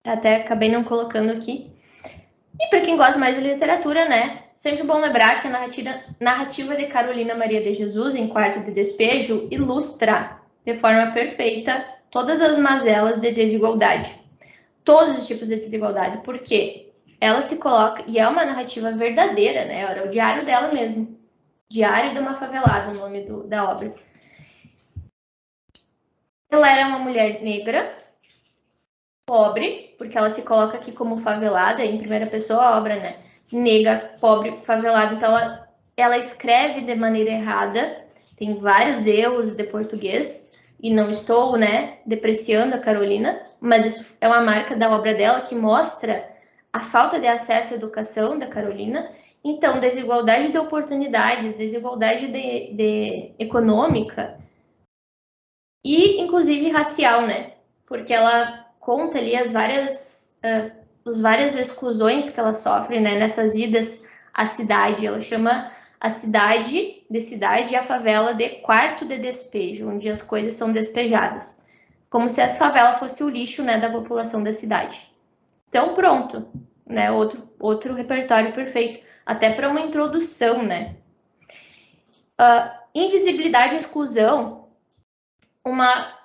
A: Até acabei não colocando aqui. E para quem gosta mais de literatura, né, sempre bom lembrar que a narrativa de Carolina Maria de Jesus, em Quarto de Despejo, ilustra de forma perfeita todas as mazelas de desigualdade. Todos os tipos de desigualdade. Por quê? Ela se coloca, e é uma narrativa verdadeira, né? Era o diário dela mesmo. Diário de uma Favelada, o nome da obra. Ela era uma mulher negra, pobre, porque ela se coloca aqui como favelada, em primeira pessoa a obra, né? Negra, pobre, favelada. Então, ela escreve de maneira errada, tem vários erros de português, e não estou, né, depreciando a Carolina, mas isso é uma marca da obra dela que mostra a falta de acesso à educação da Carolina. Então, desigualdade de oportunidades, desigualdade econômica e, inclusive, racial, né? Porque ela conta ali as várias exclusões que ela sofre, né, nessas idas à cidade. Ela chama a cidade de cidade e a favela de quarto de despejo, onde as coisas são despejadas. Como se a favela fosse o lixo, né, da população da cidade. Então, pronto, né? Outro repertório perfeito, até para uma introdução, né? Invisibilidade e exclusão, uma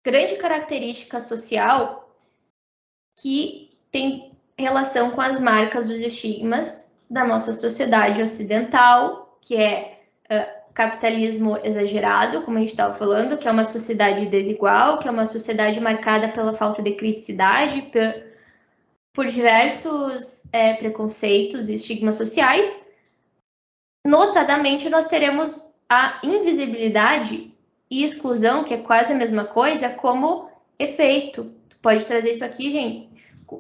A: grande característica social que tem relação com as marcas dos estigmas da nossa sociedade ocidental, que é capitalismo exagerado, como a gente estava falando, que é uma sociedade desigual, que é uma sociedade marcada pela falta de criticidade, por diversos preconceitos e estigmas sociais. Notadamente, nós teremos a invisibilidade e exclusão, que é quase a mesma coisa, como efeito. Pode trazer isso aqui,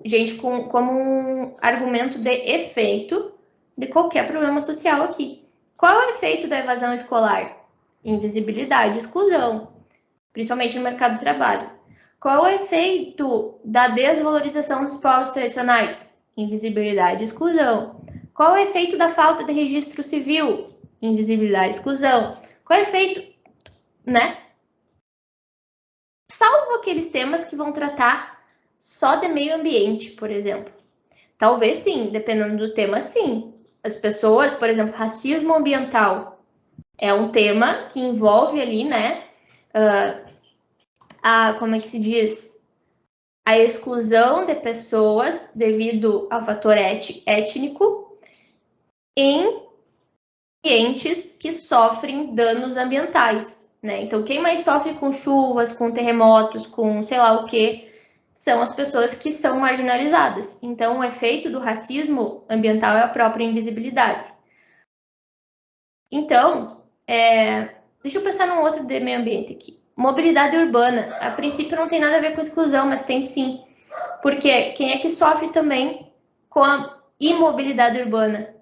A: gente, como um argumento de efeito de qualquer problema social aqui. Qual é o efeito da evasão escolar? Invisibilidade, exclusão, principalmente no mercado de trabalho. Qual é o efeito da desvalorização dos povos tradicionais? Invisibilidade, exclusão. Qual é o efeito da falta de registro civil? Invisibilidade, exclusão. Qual é o efeito, né? Salvo aqueles temas que vão tratar só de meio ambiente, por exemplo. Talvez sim, dependendo do tema, sim. As pessoas, por exemplo, racismo ambiental é um tema que envolve ali, né? Como é que se diz? A exclusão de pessoas devido ao fator étnico em ambientes que sofrem danos ambientais, né? Então, quem mais sofre com chuvas, com terremotos, com sei lá o que, são as pessoas que são marginalizadas. Então, o efeito do racismo ambiental é a própria invisibilidade. Então, deixa eu pensar num outro de meio ambiente aqui. Mobilidade urbana. A princípio não tem nada a ver com exclusão, mas tem sim. Porque quem é que sofre também com a imobilidade urbana?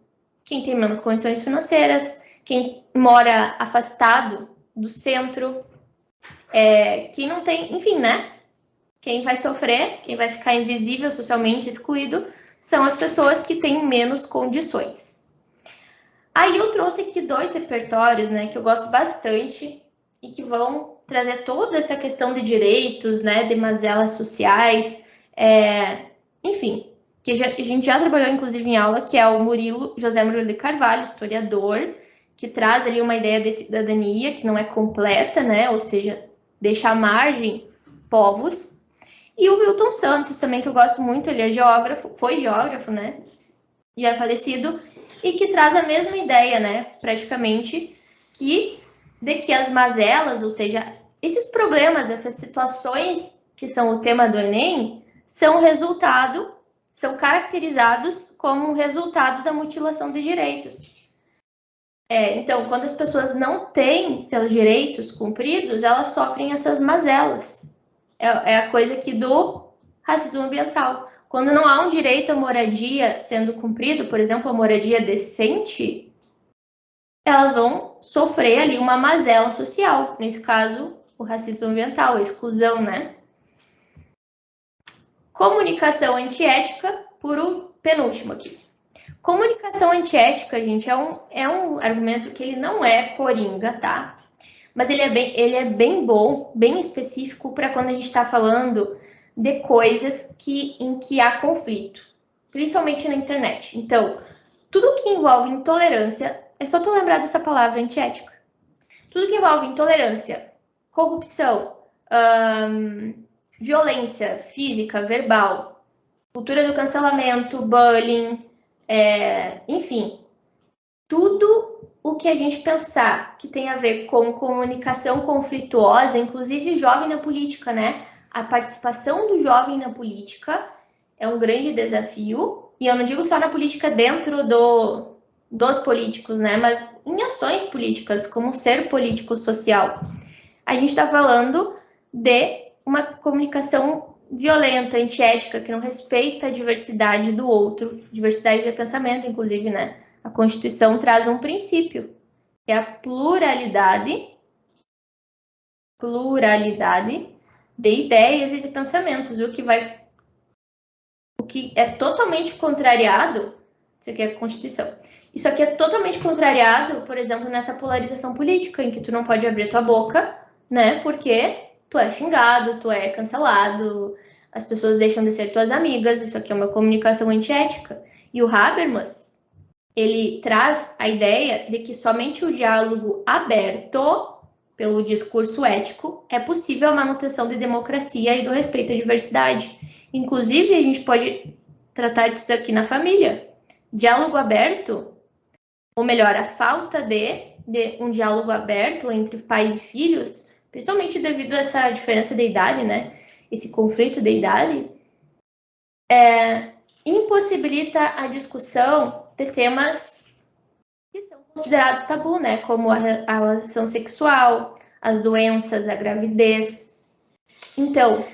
A: Quem tem menos condições financeiras, quem mora afastado do centro, quem não tem, enfim, né? Quem vai sofrer, quem vai ficar invisível, socialmente excluído, são as pessoas que têm menos condições. Aí eu trouxe aqui 2 repertórios, né, que eu gosto bastante e que vão trazer toda essa questão de direitos, né, de mazelas sociais, enfim, que a gente já trabalhou, inclusive, em aula, que é o José Murilo de Carvalho, historiador, que traz ali uma ideia de cidadania que não é completa, né, ou seja, deixa à margem povos. E o Milton Santos também, que eu gosto muito, ele é geógrafo, foi geógrafo, né, já é falecido, e que traz a mesma ideia, né, praticamente, de que as mazelas, ou seja, esses problemas, essas situações que são o tema do Enem, são caracterizados como um resultado da mutilação de direitos. Então, quando as pessoas não têm seus direitos cumpridos, elas sofrem essas mazelas. É a coisa aqui do racismo ambiental. Quando não há um direito à moradia sendo cumprido, por exemplo, a moradia decente, elas vão sofrer ali uma mazela social. Nesse caso, o racismo ambiental, a exclusão, né? Comunicação antiética, por o penúltimo aqui. Comunicação antiética, gente, é um argumento que ele não é coringa, tá? Mas ele é bem bom, bem específico para quando a gente está falando de coisas em que há conflito, principalmente na internet. Então, tudo que envolve intolerância, é só tu lembrar dessa palavra antiética. Tudo que envolve intolerância, corrupção, violência física, verbal, cultura do cancelamento, bullying, enfim, tudo o que a gente pensar que tem a ver com comunicação conflituosa, inclusive jovem na política, né? A participação do jovem na política é um grande desafio, e eu não digo só na política dentro dos políticos, né? Mas em ações políticas, como ser político social. A gente está falando de uma comunicação violenta, antiética, que não respeita a diversidade do outro, diversidade de pensamento, inclusive, né? A Constituição traz um princípio, que é a pluralidade de ideias e de pensamentos, o que é totalmente contrariado, isso aqui é a Constituição, isso aqui é totalmente contrariado, por exemplo, nessa polarização política, em que tu não pode abrir tua boca, né, porque tu é xingado, tu é cancelado, as pessoas deixam de ser tuas amigas, isso aqui é uma comunicação antiética. E o Habermas, ele traz a ideia de que somente o diálogo aberto pelo discurso ético é possível a manutenção da democracia e do respeito à diversidade. Inclusive, a gente pode tratar disso aqui na família. Diálogo aberto, ou melhor, a falta de um diálogo aberto entre pais e filhos, principalmente devido a essa diferença de idade, né? Esse conflito de idade, impossibilita a discussão de temas que são considerados tabu, né? Como a relação sexual, as doenças, a gravidez. Então,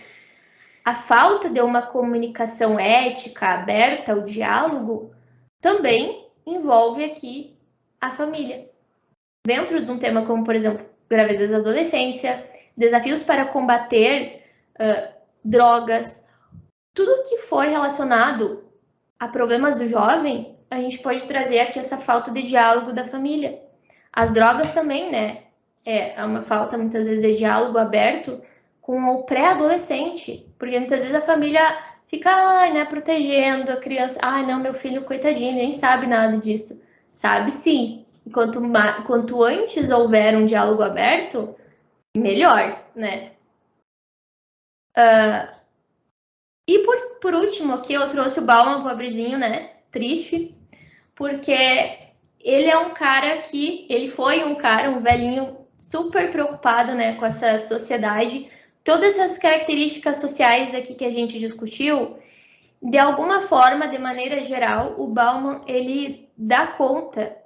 A: a falta de uma comunicação ética, aberta ao diálogo, também envolve aqui a família. Dentro de um tema como, por exemplo, gravidez da adolescência, desafios para combater drogas, tudo que for relacionado a problemas do jovem, a gente pode trazer aqui essa falta de diálogo da família. As drogas também, né? É uma falta, muitas vezes, de diálogo aberto com o pré-adolescente, porque muitas vezes a família fica, né, protegendo a criança. Ai, não, meu filho, coitadinho, nem sabe nada disso. Sabe sim. Quanto antes houver um diálogo aberto, melhor, né? E por último, aqui eu trouxe o Bauman, pobrezinho, né? Triste, porque ele é um cara ele foi um velhinho super preocupado, né, com essa sociedade. Todas essas características sociais aqui que a gente discutiu, de alguma forma, de maneira geral, o Bauman, ele dá conta,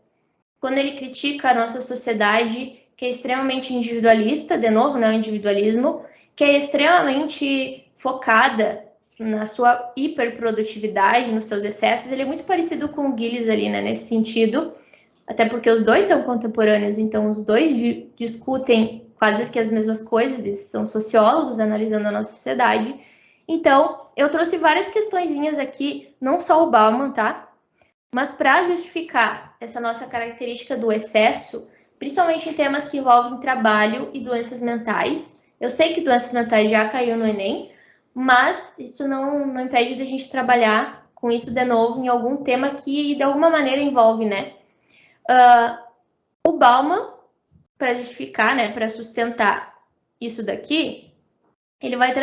A: quando ele critica a nossa sociedade, que é extremamente individualista, de novo, né, o individualismo, que é extremamente focada na sua hiperprodutividade, nos seus excessos. Ele é muito parecido com o Gilles ali, né, nesse sentido, até porque os dois são contemporâneos, então os dois discutem quase que as mesmas coisas, eles são sociólogos analisando a nossa sociedade. Então, eu trouxe várias questõezinhas aqui, não só o Bauman, tá? Mas para justificar essa nossa característica do excesso, principalmente em temas que envolvem trabalho e doenças mentais. Eu sei que doenças mentais já caiu no Enem, mas isso não impede da gente trabalhar com isso de novo em algum tema que de alguma maneira envolve, né? O Bauman, para justificar, né, para sustentar isso daqui, ele vai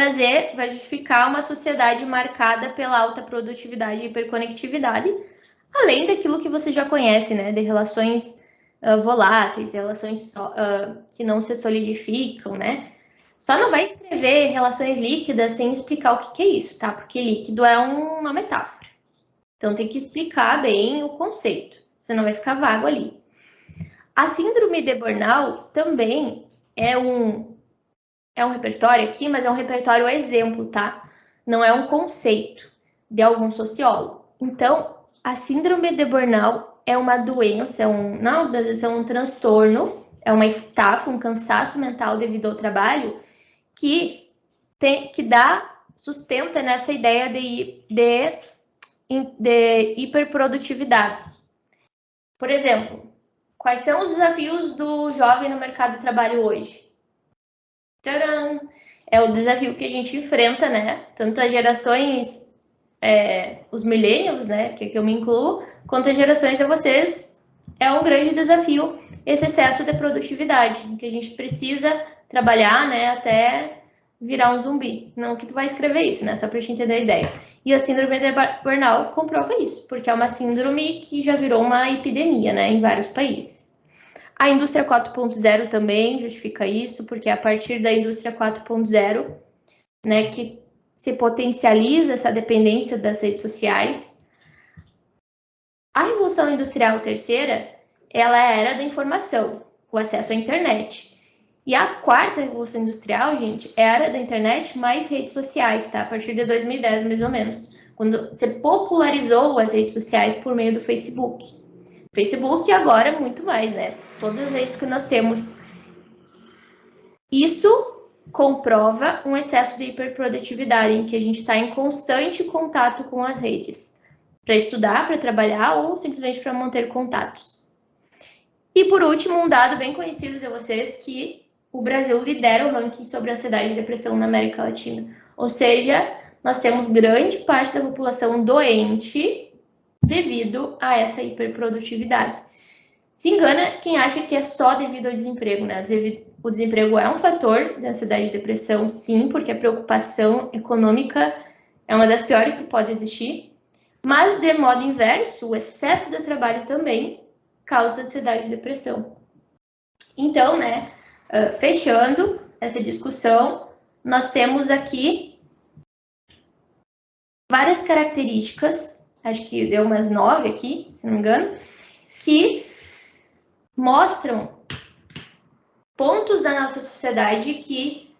A: justificar uma sociedade marcada pela alta produtividade e hiperconectividade, além daquilo que você já conhece, né, de relações voláteis, relações que não se solidificam, né? Só não vai escrever relações líquidas sem explicar o que é isso, tá? Porque líquido é uma metáfora. Então tem que explicar bem o conceito, senão vai ficar vago ali. A síndrome de Burnout também é um repertório aqui, mas é um repertório exemplo, tá? Não é um conceito de algum sociólogo. Então, a síndrome de Burnout é uma doença, é um transtorno, é uma estafa, um cansaço mental devido ao trabalho que sustenta nessa ideia de hiperprodutividade. Por exemplo, quais são os desafios do jovem no mercado de trabalho hoje? Tcharam! É o desafio que a gente enfrenta, né? Tanto as gerações, os millennials, né? Que eu me incluo, quanto as gerações de vocês, é um grande desafio esse excesso de produtividade, que a gente precisa trabalhar, né? Até virar um zumbi. Não que tu vai escrever isso, né? Só para te entender a ideia. E a síndrome de Burnout comprova isso, porque é uma síndrome que já virou uma epidemia, né? Em vários países. A indústria 4.0 também justifica isso, porque é a partir da indústria 4.0, né, que se potencializa essa dependência das redes sociais. A Revolução Industrial Terceira, ela era da informação, o acesso à internet. E a quarta revolução industrial, gente, é a era da internet mais redes sociais, tá? A partir de 2010, mais ou menos, quando você popularizou as redes sociais por meio do Facebook. Facebook agora muito mais, né? Todas as redes que nós temos. Isso comprova um excesso de hiperprodutividade, em que a gente está em constante contato com as redes, para estudar, para trabalhar ou simplesmente para manter contatos. E por último, um dado bem conhecido de vocês, que o Brasil lidera o ranking sobre ansiedade e depressão na América Latina. Ou seja, nós temos grande parte da população doente devido a essa hiperprodutividade. Se engana quem acha que é só devido ao desemprego, né? O desemprego é um fator de ansiedade e depressão, sim, porque a preocupação econômica é uma das piores que pode existir. Mas, de modo inverso, o excesso de trabalho também causa ansiedade e depressão. Então, né, fechando essa discussão, nós temos aqui várias características, acho que deu umas 9 aqui, se não me engano, que mostram pontos da nossa sociedade que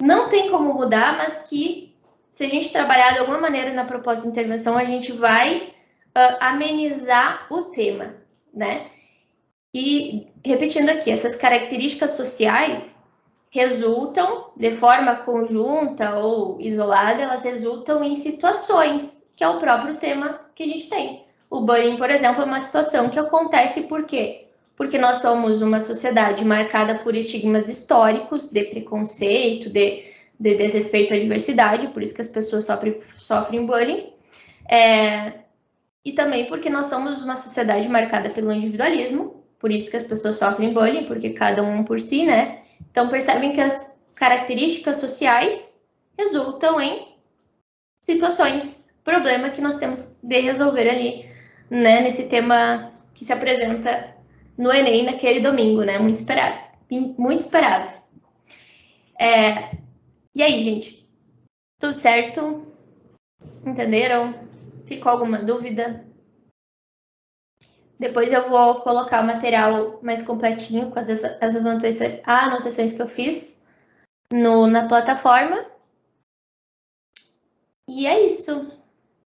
A: não tem como mudar, mas que, se a gente trabalhar de alguma maneira na proposta de intervenção, a gente vai amenizar o tema, né? E, repetindo aqui, essas características sociais resultam, de forma conjunta ou isolada, elas resultam em situações, que é o próprio tema que a gente tem. O bullying, por exemplo, é uma situação que acontece por quê? Porque nós somos uma sociedade marcada por estigmas históricos de preconceito, de desrespeito à diversidade, por isso que as pessoas sofrem bullying. E também porque nós somos uma sociedade marcada pelo individualismo, por isso que as pessoas sofrem bullying, porque cada um por si, né? Então percebem que as características sociais resultam em situações, problema que nós temos de resolver ali, né? Nesse tema que se apresenta no Enem naquele domingo, né? Muito esperado. Muito esperado. E aí, gente? Tudo certo? Entenderam? Ficou alguma dúvida? Depois eu vou colocar o material mais completinho com essas anotações que eu fiz na plataforma. E é isso.